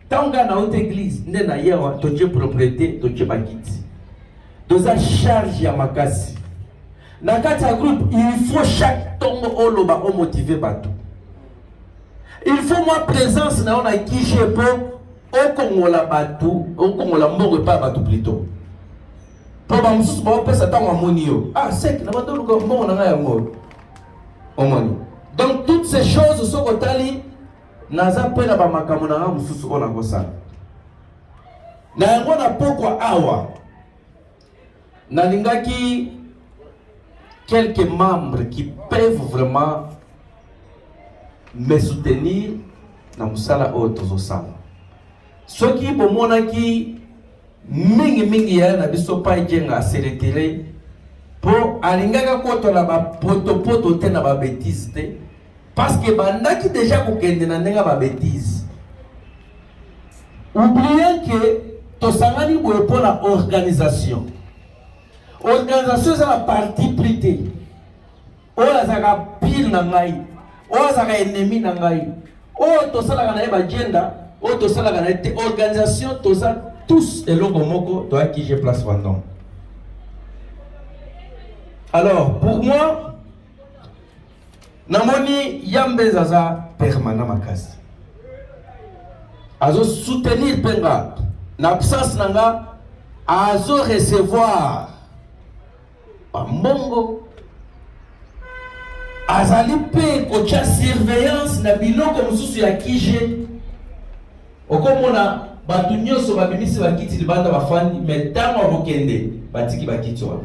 S1: tanga na haute église nde na yewa to che propriété to che bakiti doza charge ya makasi na kati ya groupe il faut chaque tongo oloba o motiver bato il faut moi présence na ona Kije po o kongola bato o kongola mbongo pa bato plutôt po ba mususu ba pesa tango amoni yo c'est na bato ko mbongo na nga yango omoni donc toutes ces choses sont kotali naza pe na ba makambo na nga mususu ona kosala na yango na pokwa awa nalingaki quelques membres qui peuvent vraiment me soutenir na musala oyo tozosala soki bomonaki mingi ya na biso pa ejenga aseretire po alingaka kotola bapotopoto te na babétise te parce que bandaki déjà kokende na ndenge babétise oubliez que tosangani boye mpo na organisation eza la partie plité oyo azalaka pire na ngai oyo azalaka ennemi na ngai oyo tosalaka na ye bagenda oyo tosalaka na ye te organisation toza tous eloko moko toyaki je place Vendôme. Alors pour moi namoni Yambé Zaza permanent makasi azo soutenir penga na absence nanga azo recevoir mbongo azali pe kocha surveillance na biloko mususu ya Kije okomona batu nyonso babimisi bakiti libanda bafandi mais tango abokende batiki bakiti wana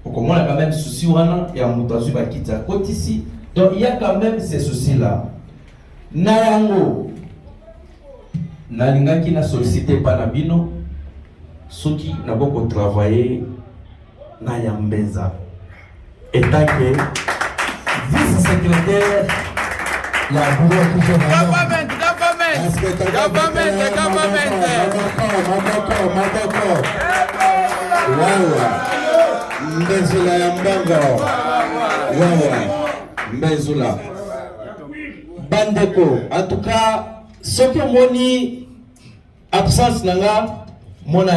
S1: okomona quand même souci wana ya mutu azwi bakiti akotisi donc il y a quand même ces soucis là na yango nalingaki na sollicité pa na bino soki naboko travailler na Yambeza étant que vice-secrétaire la Mbezula ya mbanga Mbezula bandeko en tout cas soki moni absence nanga mona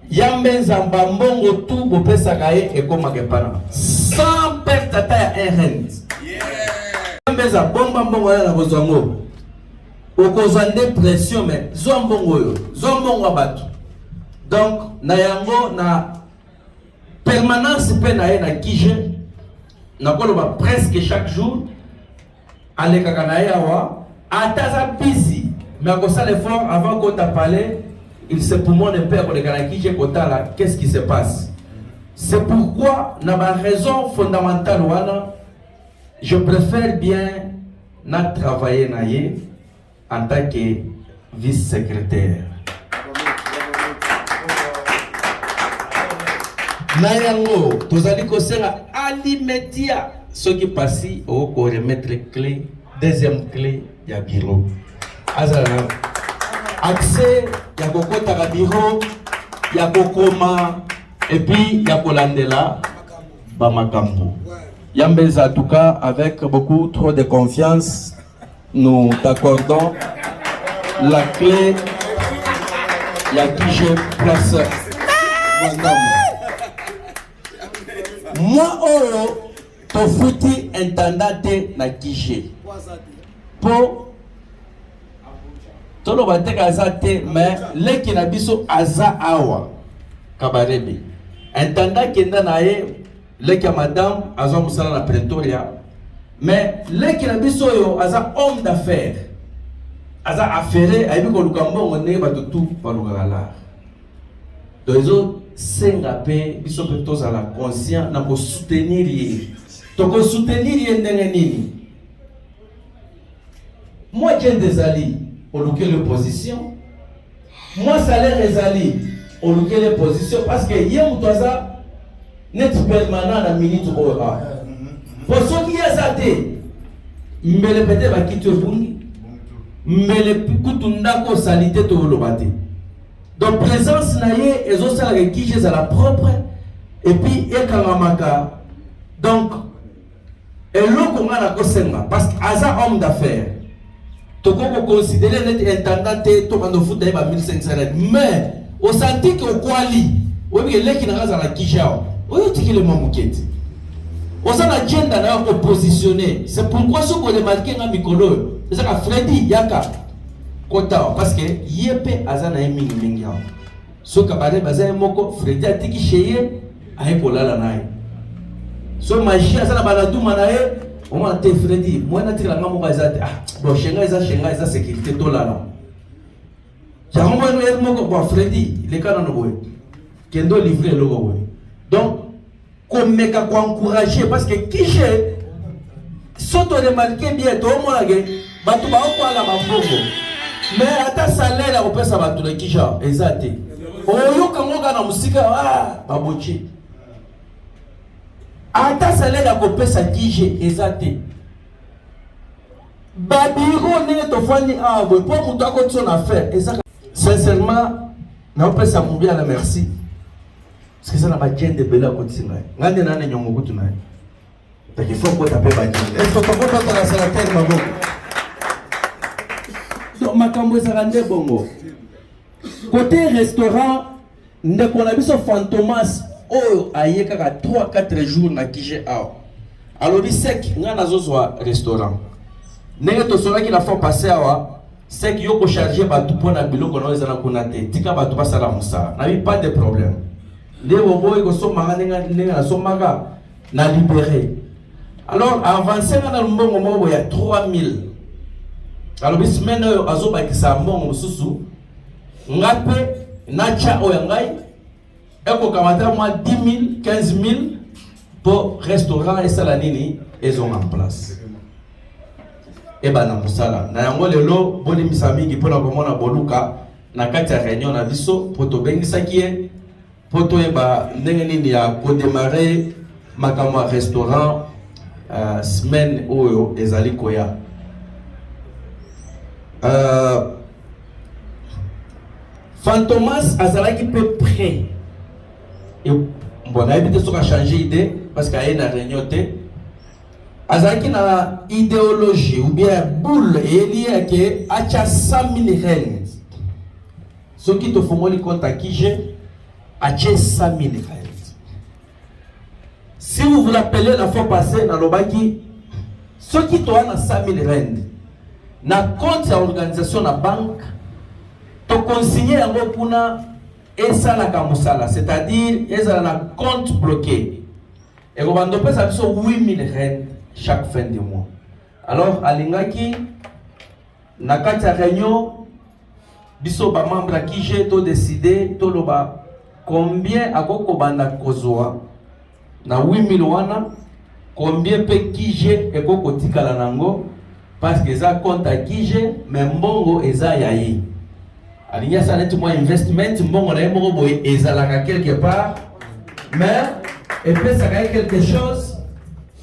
S1: Yambeza mbambongo tu bopesaka ye ekomaka pana sans perte ata ya rent Yambeza bomba mbongo ya na kozwango okozwa nde pression mais zwa mbongo oyo zwa mbongo bato donc na yango na permanence pe na ye na Kije nakoloba presque chaque jour alekaka na ye awa ataza busy mais akosala effort avant kota parler il se pour moi ne peut pas Kije kotala qu'est-ce qui se passe. C'est pourquoi na ma raison fondamentale wana je préfère bien na travailler na ye en tant que vice-secrétaire. Na yango tozali kosenga alimedia ce qui passe au ko remettre clé deuxième clé ya bureau azala accès ya kokota ka bureau ya kokoma et puis ya kolandela bamakambo. Yambeza, en tout cas, avec beaucoup trop de confiance, nous t'accordons la clé. Il y a qui je place. Moi, to futi intendate na kije. Po tolo bateka azate mais leki na biso aza awa kabarebe. Intendant kenda na ye leki madame azo musala na Pretoria mais leki na biso yo aza homme d'affaires. Aza affaire ayebi ko lukambo ngone batutu balugala. Dozo senga pe biso pe tozala conscient na ko soutenir ye. Toko soutenir ye ndenge nini? Moi j'ai des alliés au luke l'opposition. Moi salaire des alliés au luke l'opposition parce que ye mutoza net permanent na minute o a. Pour ceux qui azate mbele pete ba kitu bungi. Mbele kutunda ko salité to lobate. Donc présence na ye ezo sala ki je za la propre et puis ekangamaka. Donc eloko ngana ko senga parce que aza homme d'affaires. Toko ko considérer net intendant to kando futa ba 1500 mais au senti que kwali obi leki na kaza la kijao. Oyo tikile mamuketi. Oza na agenda na ko positionner. C'est pourquoi ce qu'on le marqué na mikolo. C'est ça que Freddy Yaka Kota parce que yepe azana mingi mingi ya. So kabare baza moko Freddy atiki cheye ayekola la nae. So magie azana baladuma nae on m'a te Freddy moi na tira ngamo bazate ah bon shenga eza sécurité to la la. Jango no yer moko kwa Freddy le kana no boy. Kendo livrer le boy. Donc comme meka ko encourager parce que kije soto remarquer bien to mo lage batu ba ko ala mabongo mais ata salaire ko pesa batu le kisha ezate oyo kangoka na musika ah babochi ata salaire ko pesa kije ezate babiro ne to fani ah bo po mutu ko tso na faire ezaka sincèrement na pesa mubia la merci parce que ça na ba jende bela ko tsinga ngande na nyongo kutu na il faut que tu appelles Badji. Est-ce que tu peux pas la salaire Mabo? Donc, ma cambo sarande bongo. Côté restaurant, ne konabiso Fantomas, oh, aye kaka 3-4 jours na kije ao. Alors, bisek, nga nazozwa restaurant. Nenge to sola ki la fois passer awa, sek yo ko charger ba tout pona biloko na ezana konate. Tika ba tout passer la musa. N'avait pas de problème. Les boboy ko so manga nenga so manga na libéré. Alors, avancé dans le monde, il y a 3000. Alors, il y a des gens qui sont ngape, nacha oyangai, et ko kamata moi 10 000, 15 000 pour restaurant et salanini, ils ont en place. Et ben, dans ça, na yango lelo, boni misami qui pour la komona boluka, na kati ya réunion na biso, pour to bengisa kie, pour to eba ndenge nini ya ko démarrer makamwa restaurant. Semaine oyo ezali koya Fantomas azalaki peu près et bon habité soka changer idée parce qu'il y a une réunion te azalaki na idéologie ou bien boule et lié que acha 100 000 reines ce qui te fomoli compte qui j'ai acha 100 000 reines. Si vous vous rappelez la fois passée dans l'Obaki, ceux qui ont 100 000 rennes, na compte à l'organisation na banque, tu consigné un mot pour et ça la kamusala, c'est-à-dire ils ont un compte bloqué. Et on va donner ça 8 000 rennes chaque fin de mois. Alors à l'ingaki, na kati réunion, biso ba membre qui j'ai tout décidé, tout loba combien à koko banda kozoa. Na 8000 wana combien pe kije eko kotikala nango parce que ça compte à kije mais mbongo eza yayi alinya ça net moi investment mbongo na mbongo boy ezalaka quelque part mais et puis ça gagne quelque chose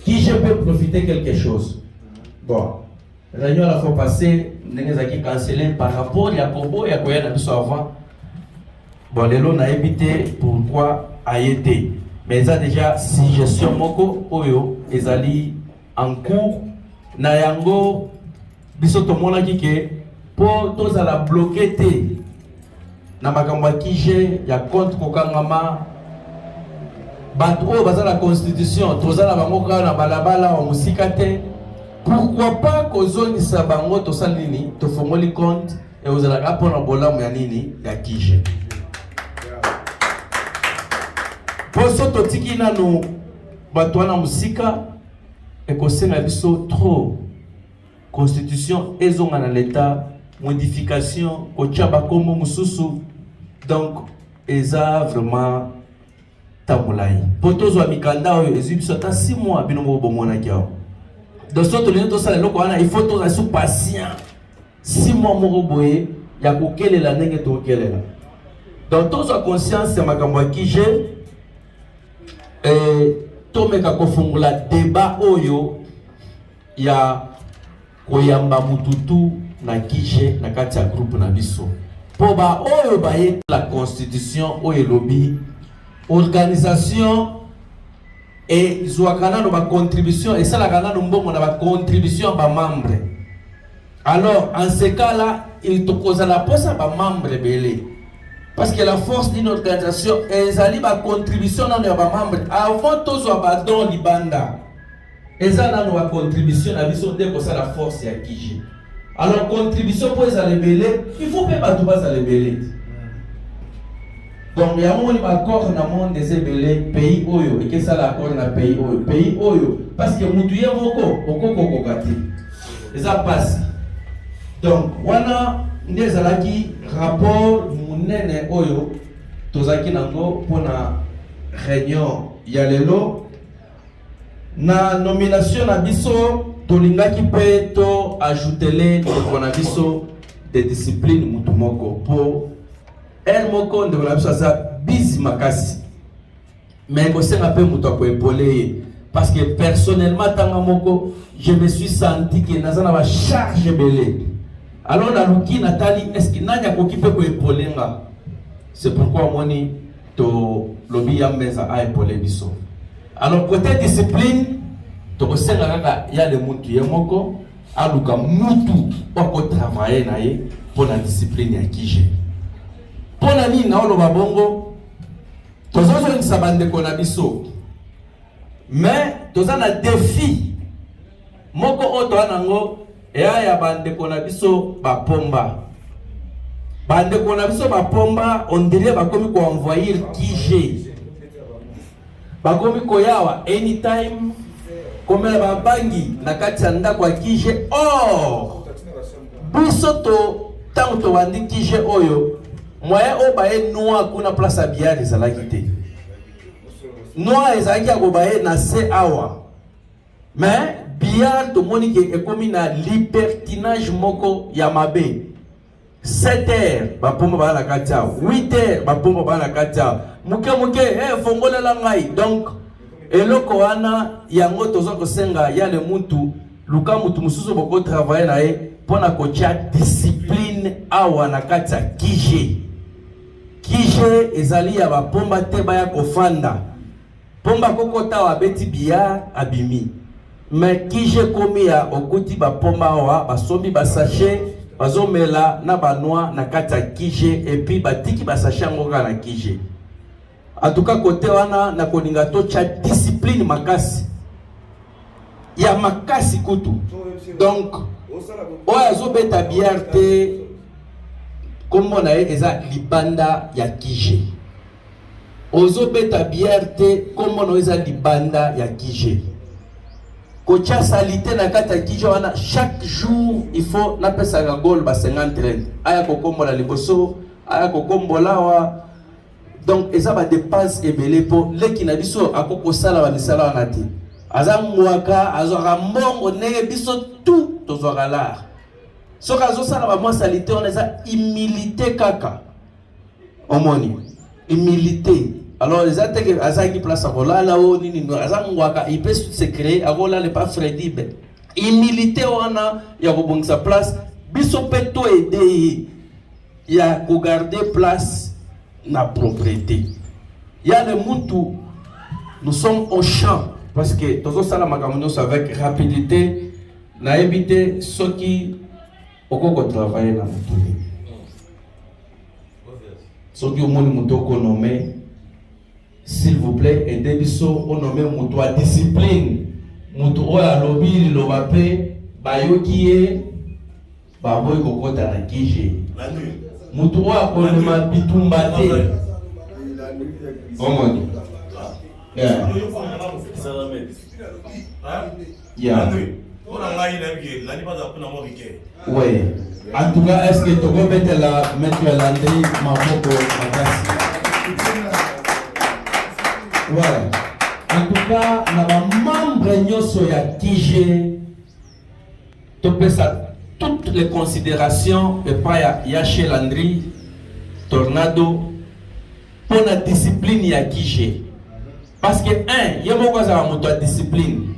S1: qui je peux profiter quelque chose. Bon réunion la fois passée ndenge zaki canceller par rapport ya kobo ya koya na biso avant bon lelo na évité pourquoi a été mais ça déjà suggestion moko oyo ezali en cours na yango biso tomonaki ke po tozala bloqué te na makambo ya kije ya compte kokangama bato oyo baza na constitution tozala bango kaka na balabala wa mosika te pourquoi pas kozongisa bango tosala nini tofongoli compte e ozalaka mpona bolamu ya nini ya kije po so totiki nanu bato wana mosika ekosenga biso trop constitution ezonga na l'état modification kotia bakombo mosusu donc eza vraiment tamolai po tozwa mikanda oyo ezwi biso ata 6 mois bino moko bomonaki awa donc so tolingi tosala eloko wana il faut tozala su patient 6 mois moko boye ya kokelela ndenge tokokelela donc tozwa conscience ya makambo ya kije tomeka kofungola débat oyo ya koyamba mututu na kije na kati ya groupe na biso po ba oyo baye la constitution oyo elobi organisation et zwakana no ba contribution et ça la kana no mbongo na ba contribution ba membre alors en ce cas là il te cause la posa ba membre belé parce que la force d'une organisation ezali ba contribution na ba membre avant tozwa ba don libanda ezala no ba contribution na biso de ko ça la force ya kiji alors contribution pour ezali belé il faut pas ba tout bas les belé donc il y a un accord dans le monde des ébélés pays oyo et que ça l'accord dans pays oyo parce que mutuye moko okoko kokati et ça passe donc wana ndezalaki rapport munene oyo tozaki nango pona réunion ya lelo na nomination na biso tolingaki pe to ajoutele ndeko na biso de discipline mutu moko po elle moko ndeko na biso aza bizi makasi mais kosenga pe mutu akoepole parce que personnellement tanga moko je me suis senti que naza na ba charge belé alors naluki natali est-ce que nani akoki pe koepolenga c'est pourquoi moni to lobi ya meza a epole biso alors côté discipline to kosenga kaka ya le mutu ye moko aluka mutu oko travailler na ye pour la discipline ya kije pona nini na oloba bongo tozozongisa bandeko na biso mais toza na défi moko oyo toza nango eya ya bandeko na biso bapomba bandeko na biso bapomba on dirait bakomi koenvoyer kije bakomi koyawa anytime komela babangi na kati ya ndako ya kije or biso to ntango tobandi kije oyo moyen oyo baye noa kuna place ya biare ezalaki te noa ezalaki ya kobaye na se awa mais biare tomoni ke ekomi na libertinage moko ya mabe 7h bapomba baya na kati awa 8h bapomba baya na kati awa muke fongolela ngai donc eloko wana yango toza kosenga ya le mutu luka mutu mususu boko travailler na ye pona kotia discipline awa na kati ya kije kije ezali ya bapomba te baya kofanda pomba kokota wa beti biya abimi mais kije komi ya okuti bapomba awa basombi basashe bazomela na banwa na kati ya kije et puis batiki basashe yango kaka na kije en tout cas côté wana na koninga tocha discipline makasi ya makasi kutu donc oyo azobeta biare te kombo na ye eza libanda ya kije ozobeta biare te kombo na ye eza libanda ya kije kotia salite na kati ya kije wana chaque jour il faut napesaka gol ba 50 aya kokombola liboso aya kokombola wa donc eza ba dépense ebele po leki na biso akokosala ba misala wana te aza mwaka azwaka mbongo ndenge biso tout tozwaka lar soki azosala ba mwa salite wana eza humilité kaka omoni humilité alors eza teke azaki place akolala o nini aza mwaka il peut se créer akolala pas fredible humilité wana ya kobongisa place biso pe to aider ya kogarder place na propriété. Il y a le Muntu, nous sommes au champ parce que tous ça la macamonos avec rapidité, na éviter ceux qui au travailler dans le ceux qui ont nommé, s'il vous plaît, aidez-nous au nommer Mutu à discipline. Mutu à lobby, l'obapé, bayoki est, baboy kokota na kije. Mutu à konema bitumbate. Omoni. Yeah. Yeah. Oui. En tout cas, est-ce que tu peux mettre la Landry Mamoko Makasi? Ouais. En tout cas, nous membre nyoso ya Kije, tu peux ça toutes les considérations et pas ya chez Landry Tornado pour la discipline ya Kije. Parce que un, y'a beaucoup de discipline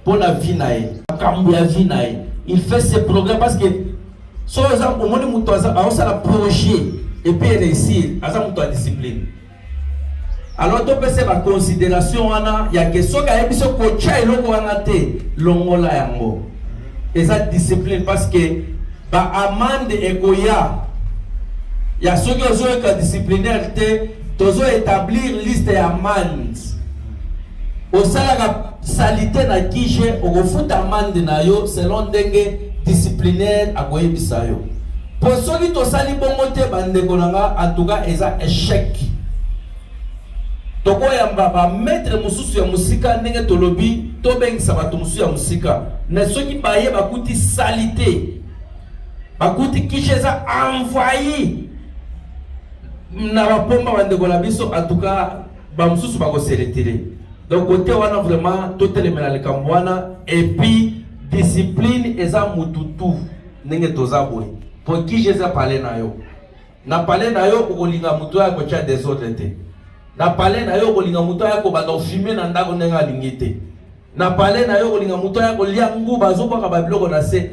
S1: pour la vie naïe. Il fait ses progrès parce que sur exemple, au moment où tu as un projet et puis réussir, tu as discipline. Alors, tu peux faire la considération, il y a question qui a été coaché et l'on a et ça discipline parce que amende et goya, il y a ceux qui ont été disciplinaires, tu as établir liste d'amendes. Au salaire salité na kije au foot amende na yo selon dengue disciplinaire à goye bisayo. Pour ceux qui to sali bongote bande konanga en tout cas eza échec. Toko yamba ba maître mususu ya musika ndenge tolobi to bengisa bato mususu ya musika. Na ceux qui baye bakuti salité. Bakuti kije za envoyé. Na ba pomba bande kona biso en tout cas ba mususu ba ko se retirer. Donc côté on a vraiment tout les mélanges kambwana et puis discipline eza mututu ndenge tozabwe pour qui j'ai parlé na yo ko linga mutu ya ko cha des autres te na parler na yo ko linga mutu ya ko ba do fumer na ndako ndenge alingite na parler na yo ko linga mutu ya ko lia nguba zo ba ba biloko na se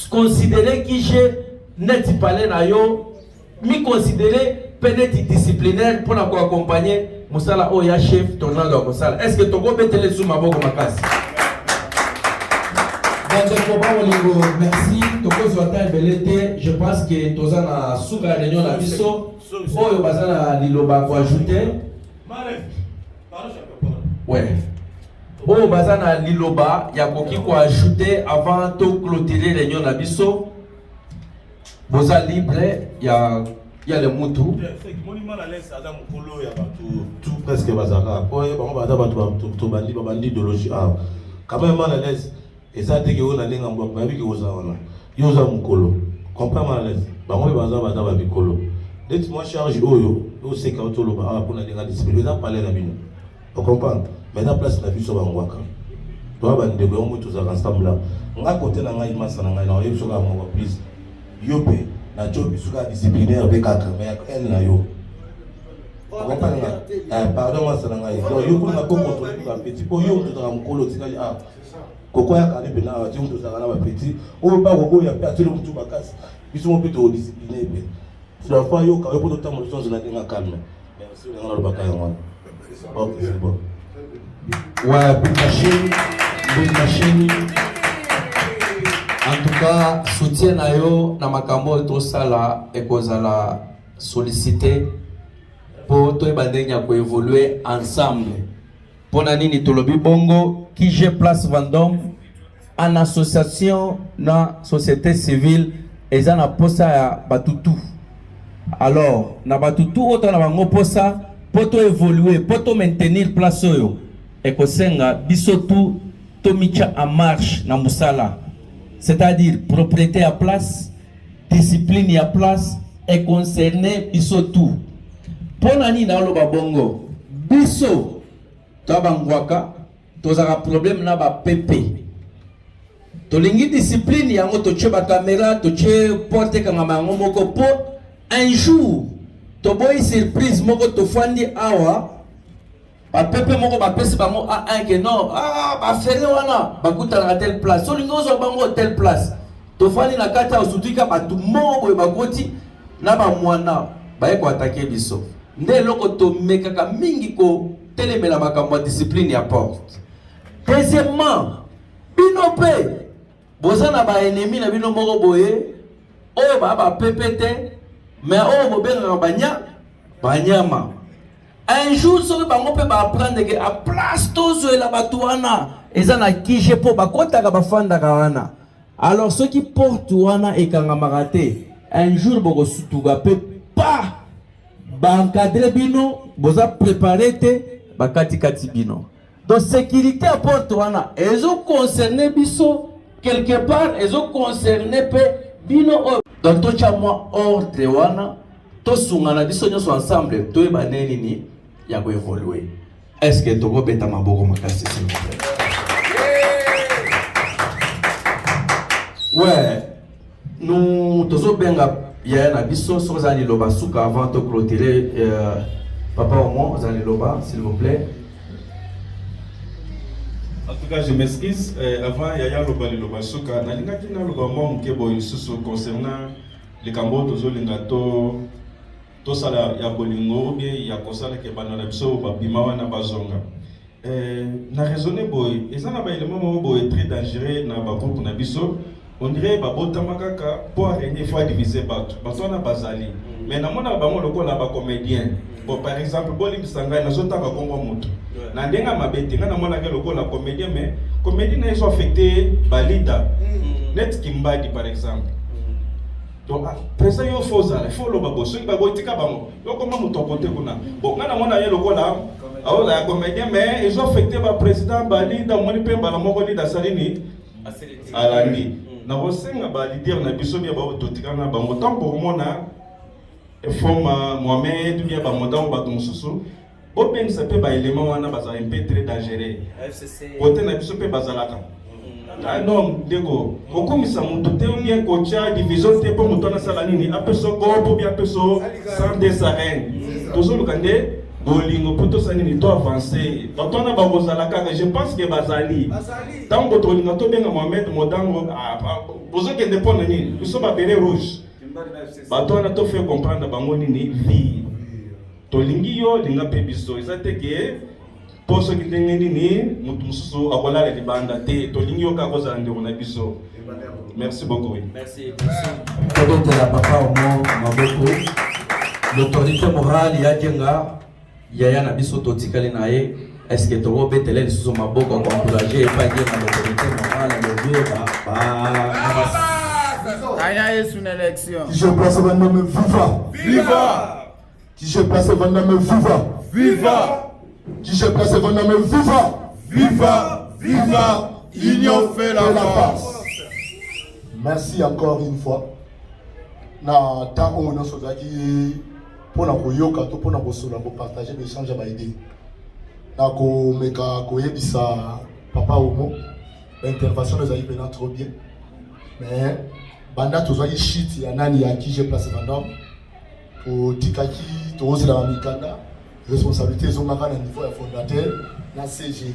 S1: considérer qui j'ai net parler na yo mi considérer peut-être disciplinaire pour nous accompagner musala o ya chef Tornado musala. Est-ce que toko betele sous maboko makasi? Merci. Toko zwata belete. Je pense que tozana suka réunion la biso. Oyo bazana liloba ko ajouter. Ouais. Oyo bazana liloba ya koki ko ajouter avant to clôturer réunion la biso. Boza libre ya le Mutu.
S8: Tout presque bazaka. Tout bandi idéologie. Quand même mal à l'aise. Et ça dit que on a linga mbwa babi que oza wana. Yoza mukolo. Comprends mal à l'aise. Bango baza babikolo. Dès moi charge oyo, o se ka otolo ba pour na linga discipline. Ça parler na bino. On comprend. Mais la place na biso bangwaka. Toi bande ko Mutu za ensemble. Nga côté na ngai masa na ngai na yo soka mo please. Yope na job isuka disciplinaire be kaka mais elle na yo. Pardon moi ça na ngai. Donc yo pour na ko contrôler ba petit po yo to za mukolo tikali Koko ya kane bena ati mtu zakana ba petit o ba koko ya pe atelo mtu bakasi biso mo pito discipliné pe la fois yo ka yo poto tamu sonzo na dinga calme merci on a le bakaya ngwana ok c'est bon
S1: ouais big machine en tout cas soutien na yo na makambo to sala ekozala solliciter pour to bandenya ko évoluer ensemble pona nini tolobi bongo qui j'ai place Vendôme en association na société civile et ça na posa ya batutu. Alors na batutu autant na bango posa poto évoluer poto maintenir place oyo et ko senga bisotu tomicha en marche na musala, c'est-à-dire propriété à place, discipline à place et concerner bisotu. Ponani na lo babongo biso tabangwaka tozaka problème na ba pepe tolingi discipline yango toche ba caméra toche porte kanga mango moko po un jour to boy surprise moko to fandi awa ba pepe moko ba pesi bango a un que non ba fere wana ba kuta na telle place solingo zo bango telle place to fandi na kata osutika ba tout moko ba koti na ba mwana ba eko attaquer biso nde loko to mekaka mingi ko telemela makambo discipline ya porte. Deuxièmement, bino pe bozana ba ennemi na bino moko boye oyo ba PPT mais oyo bobenga banyama. Un jour soki bango pe ba apprendre que a place tozo la batuana ezana kije po bakotaka bafandaka wana. Alors ceux qui portent wana ekangamaka te un jour boko sutuka pe pa ba encadrer bino boza préparer te bakati kati bino. Donc sécurité à porte wana ezo concerner biso quelque part ezo concerner pe bino. Donc to chamwa ordre wana to sungana biso nyoso ensemble to eba neni ni ya ko évoluer. Est-ce que to go beta maboko makasi s'il vous plaît? Ouais, nous tozo benga ya na biso so zali loba suka avant de clôturer papa au moins zali loba s'il vous plaît.
S3: En tout cas, je m'excuse. Avant, il y a le Lobasuka. Nalinga qui n'a le bamon qui est concernant les Cambodges, les Lingato, tout ça, il y a Bolingo, bien il y a Kosala qui est bananabiso, Babimawa, Nabazonga. Na raisonné, boy, et ça n'a pas élément boy très dangereux dans le groupe Nabiso. On dirait que Makaka pour régner, il faut diviser Bato. Bato na Bazali. Mais dans mon album, le col là-bas comédien. Bon, par exemple, Bolim Sanga, il a sauté à Congo Moto. Nandenga mabete nga na mona ke lokola comédien mais comédien na sont affecté balida net kimbadi par exemple donc président yo foza il faut lo babo so ki babo tika bango yo comment muto côté kuna bon nga na mona ye lokola awo la comédien mais ils ont affecté ba président balida moni pe bala moko ni da salini alandi na bosenga ba leader na biso bia ba totika na bango tant pour mona forme Mohamed bien ba modam ba tumususu. Open se peut pas élément wana baza un peu très dangereux. Côté na biso pe bazalaka. Non, dego. Okomisa mutu te bien kocha division te po mutu na sala nini apeso gopo bien apeso sans des arènes. Toujours kande bolingo poto sanini to avancer. Donc on a ba bozalaka, je pense que bazali. Tant que tolinga to benga Mohamed modango bozo kende po nani, biso ba beret rouge. Bato na to fait comprendre bango nini vie. Tolingi yo linga pe biso ezate ke poso kitengeni ni mutu mususu akola le banda te tolingi yo ka koza ndeko na biso. Merci beaucoup.
S9: Merci.
S1: Peut-être la papa au mot maboko l'autorité morale ya jenga ya na biso totikali na ye. Est-ce que to betele biso maboko ko encourager et pas dire l'autorité morale le Dieu
S7: Aya est une élection.
S2: Qui je place avant de me viva.
S7: Viva!
S2: Qui je place avant de me viva.
S7: Viva!
S2: Qui je place avant de me viva.
S7: Viva! Viva! Union fait la force.
S2: Merci encore une fois. Na temps où nous sommes aquí pour nous yoka to pour nous sola pour partager des échanges à idée. Na ko meka ko yebisa papa Omo l'intervention nous a été trop bien. Mais banda tozali shit ya nani ya qui j'ai placé pendant pour tikaki tozi la mikanda responsabilité zongaka na niveau ya fondateur na CG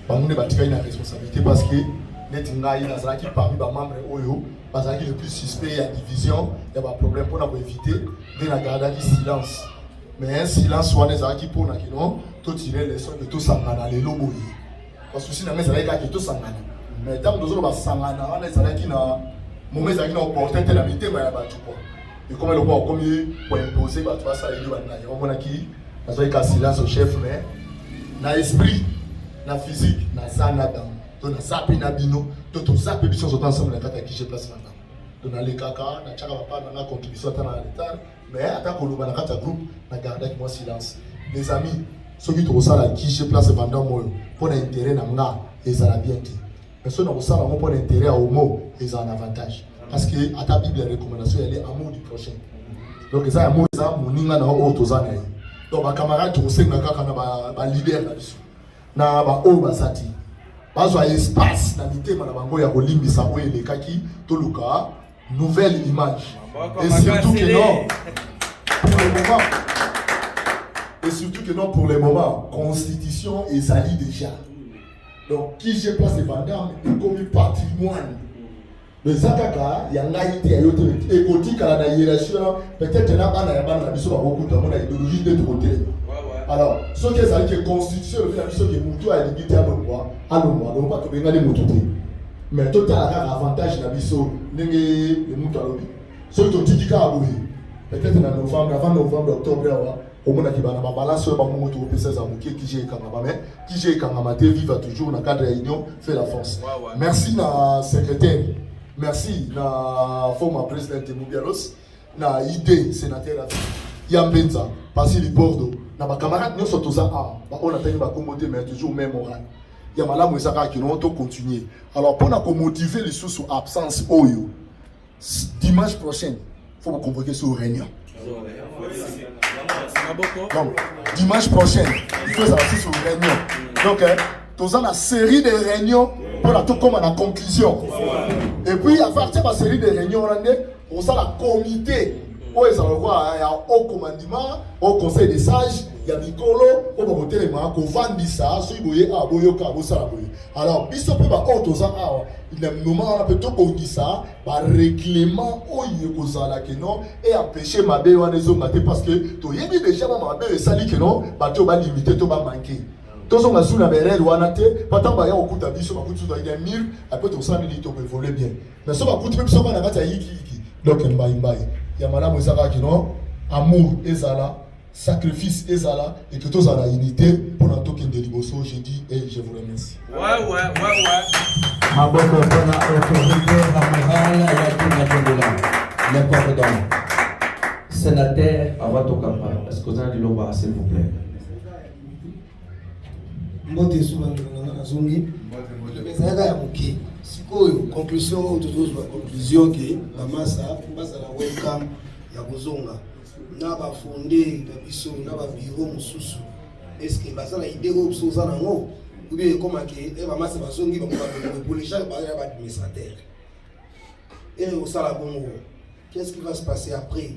S2: bamune batikaki na responsabilité parce que net ngai nazalaki parmi ba membre oyo bazalaki le plus suspect ya division ya ba problème pour na ko éviter de na garder silence mais silence wana ezalaki pour na kino to tirer les sons de tout sangana lelo boyi parce que si na meza ezalaki to sangana mais tant que nous ba sangana wana ezalaki na moment ezalaki na opportunité na mitema ya bato quoi et comme le quoi comme pour imposer bato ba sala yiba na yo mona ki nazalaki silence au chef mais na esprit na physique na sana dans donc na sapi na bino to sapi biso sont ensemble na kata qui je place maintenant donc na le kaka na chaka papa na contribution à na l'état mais ata ko loba na kata groupe na garder moi silence les amis ceux qui to sala qui je place pendant moi pour intérêt na nga et ça la bien dit personne n'a ça pour intérêt au mot et un avantage parce que à ta Bible la recommandation elle est amour du prochain donc ça amour ça moninga na auto za na donc ba camarade to senga kaka na ba leader na biso na ba o basati bazwa espace na mitema na bango ya kolimbisa oyo elekaki to luka nouvelle image et surtout que non pour le moment et surtout que non pour le moment constitution ezali déjà. Donc, qui j'ai placé Vandam est comme patrimoine. Mais ça kaka ya ngai te ayo te ekoti kala na hiérarchie peut-être na bana ya bana na biso ba beaucoup de mon idéologie de côté. Alors ce qui est que constitution le biso que mutu a limité à l'omwa donc pas to benga les mutu te. Mais total avantage na biso ndenge le mutu alobi. Ce que tu dis ka aboui peut-être na novembre avant novembre octobre là au moins qui va na balance ba mutu au PC za muki qui j'ai kanga mais qui j'ai kanga te viva toujours dans cadre réunion fait la force. Merci na secrétaire. Merci na former président Moubialos na idée sénateur Yambenza parce que Bordeaux na ba camarades nous sommes tous à on a tenu ba commoder mais toujours même moral ya malamu ezaka qui nous to continuer alors pour na motiver les sous absence oyo dimanche prochain faut vous convoquer sur réunion donc dimanche prochain il faut s'asseoir sur réunion donc tous en la série de réunions pour la tout comme en conclusion. Et puis à partir de la série de réunions, on a la comité. Où ils ont il y a au commandement, au conseil des sages, il y a Mikolo, au voter les marques, au vendre ça, sur Boye, à Boyoka, à Bossalaboye. Alors, Bissop va autosa, il y a un moment on a plutôt qu'on dit ça, par règlement, au Yokozala que non, et empêcher ma belle ou les hommes parce que tu y a déjà ma belle et sali que non, bah tu vas limiter, tu vas manquer. Tous on a sous la berelle ou anate, pas tant bah y a au coup d'avis sur ma coup de il y a 1000, après tout ça milite on peut voler bien. Mais ça va coûter même ça va la bataille qui donc il y a madame Osaka qui non amour ezala sacrifice ezala et que tous à la unité pour la token de Liboso j'ai dit et je vous remercie.
S9: Ouais.
S1: Maboko pona autorité la morale ya Kina le président. Sénateur Awatokamba, est-ce que vous avez le loba s'il vous plaît?
S4: Mbote souvent na zongi ezaka ya moke sikoyo conclusion tozozwa conclusion ke bamasa bazala welcome ya kozonga na bafonde na biso na babiro mosusu eske bazala idée ko bisoza nango ou bien komake bamasa bazongi pour les gens bazala ba administrateur et au sala bongo qu'est-ce qui va se passer après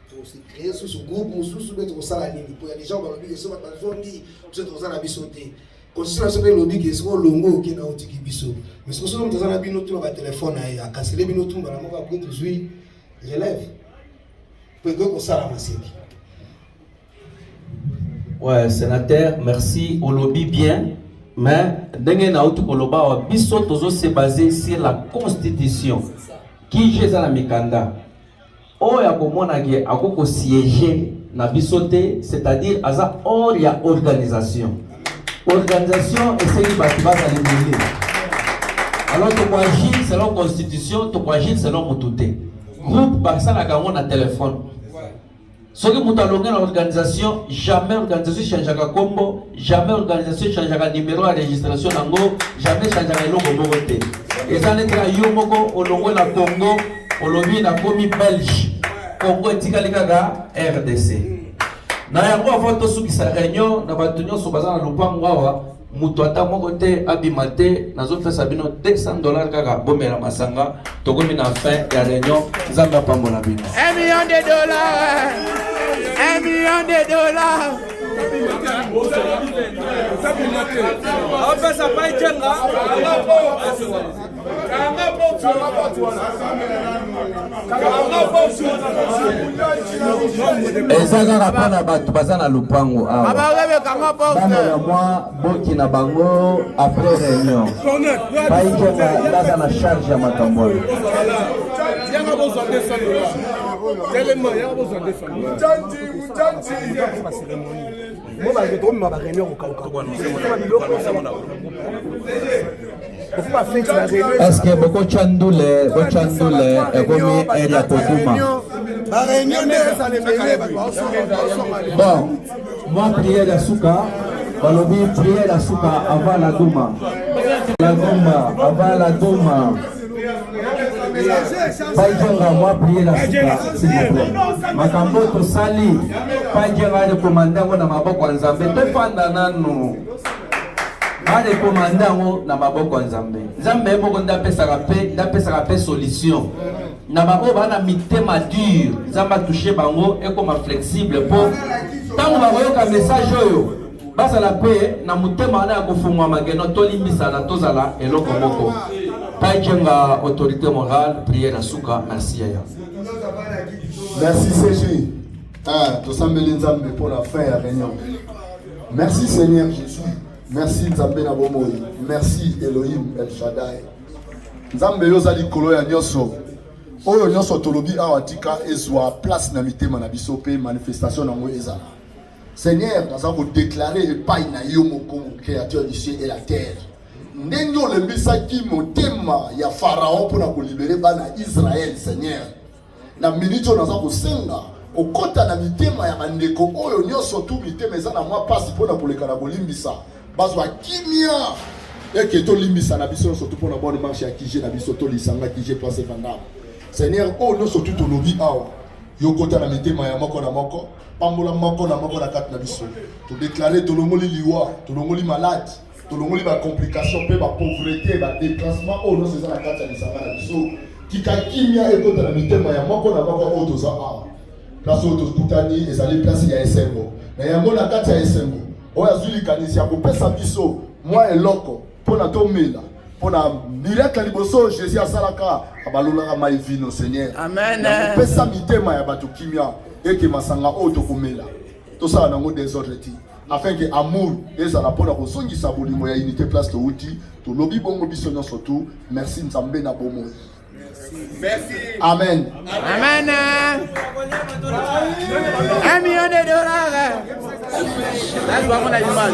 S4: pour se créer ce groupe mosusu beto sala nini pour il y a des gens qui sont pas bazongi peut-être ozala bisoté constitution la lobby qui est sur longo qui est au tiki biso mais ce que nous avons na bino tout ba téléphone à casser bino tout ba moko après toujours relève pour que ça la masiki.
S1: Ouais, sénateur, merci au lobby bien mais ndenge na utu koloba wa biso tozo se basé sur la constitution qui j'ai za la mikanda o ya komona ke akoko siéger na bisoté c'est-à-dire aza or ya organisation. Organisation et c'est qui va se l'éliminer. Alors tu peux agir selon la constitution, tu peux agir selon mon touté. Groupe par ça la gagne na téléphone. Ce que nous avons dans l'organisation, jamais l'organisation change à combo, jamais l'organisation change à numéro à registration nango, jamais change à logo bogoté. Et ça n'est pas yomoko au logo la Congo, au lobby na komi Belge, Congo et Tikalikaga RDC. Na yango avant to suki sa réunion na batunyo so bazana lupango awa mutu ata moko te abimate nazo fesa bino $200 kaka bomela masanga tokomi na fin ya réunion nzamba pambola bino
S7: $1 million $1 million
S9: Apa sampai jenga?
S1: ezaka kapana bato baza na lupango awa bana ya mwa boki na bango après réunion baijenga baza na charge ya makambo oyo est-ce que boko chandule ekomi area koduma bon moi prière ya suka balobi prière ya suka avant la duma avant la duma Païdjenga, moi prier la suka, s'il vous plaît. Makambo to sali, Païdjenga de commandant na maboko nzambe, te fanda nanu. Mane commandant na maboko nzambe. Nzambe moko ndapesa pe solution. Na maboko bana mitema dur, nzamba toucher bango et comme flexible pour tango ba yoka message oyo. Basa la paix na mutema na kofungwa mageno tolimbisa na tozala eloko moko. Païdjenga, autorité morale, prière à Souka, merci Yaya.
S2: Merci CG. Tout ça me pour la fin de la réunion. Merci Seigneur Jésus. Merci Nzambe na bomoi. Merci Elohim El Shaddai. Nzambe yozali kolo ya nyoso. Oyo nyoso tolobi awatika ezwa place na mitema na biso pe manifestation nango ezala. Seigneur, nous avons déclaré le pain na yo moko créateur du ciel et la terre. Ndenge olembisa ki motema ya Pharaon pour na ko libérer bana Israël Seigneur. Na minute nous avons senga okota na mitema ya bandeko oyo nyoso tu mitema eza na mwa pasi pour na koleka na bolimbisa. Bazwa kimia eke to limbisa na biso surtout pour na bonne marche ya kije na biso to lisanga kije place vandam. Seigneur, oh non surtout to lobi awa. Yo kota na mitema ya moko na moko. Pambola moko na moko na kat na biso. To déclarer to longoli liwa, to longoli malade, to longoli ba complication pe ba pauvreté, ba déplacement oh non c'est ça la kat ya lisanga na biso. Kika kimia e kota na mitema ya moko na moko o to za awa. Place o to kutani ezali place ya esengo. Na yango na kat ya esengo. Oya zuli kanisi ya kopesa biso moi eloko pona to mela pona miracle liboso Jésus asalaka abalolaka mai vino Seigneur.
S9: Amen.
S2: Pesa mitema ya bato kimia eke masanga o to komela. To sala nango désordre ti afin que amour ezala pona kosongisa bolingo ya unité place to uti to lobi bongo biso nyonso tu. Merci Nzambe na bomo.
S7: Merci.
S2: Amen.
S9: Amen. $1 million. Là, je vois qu'on a l'image.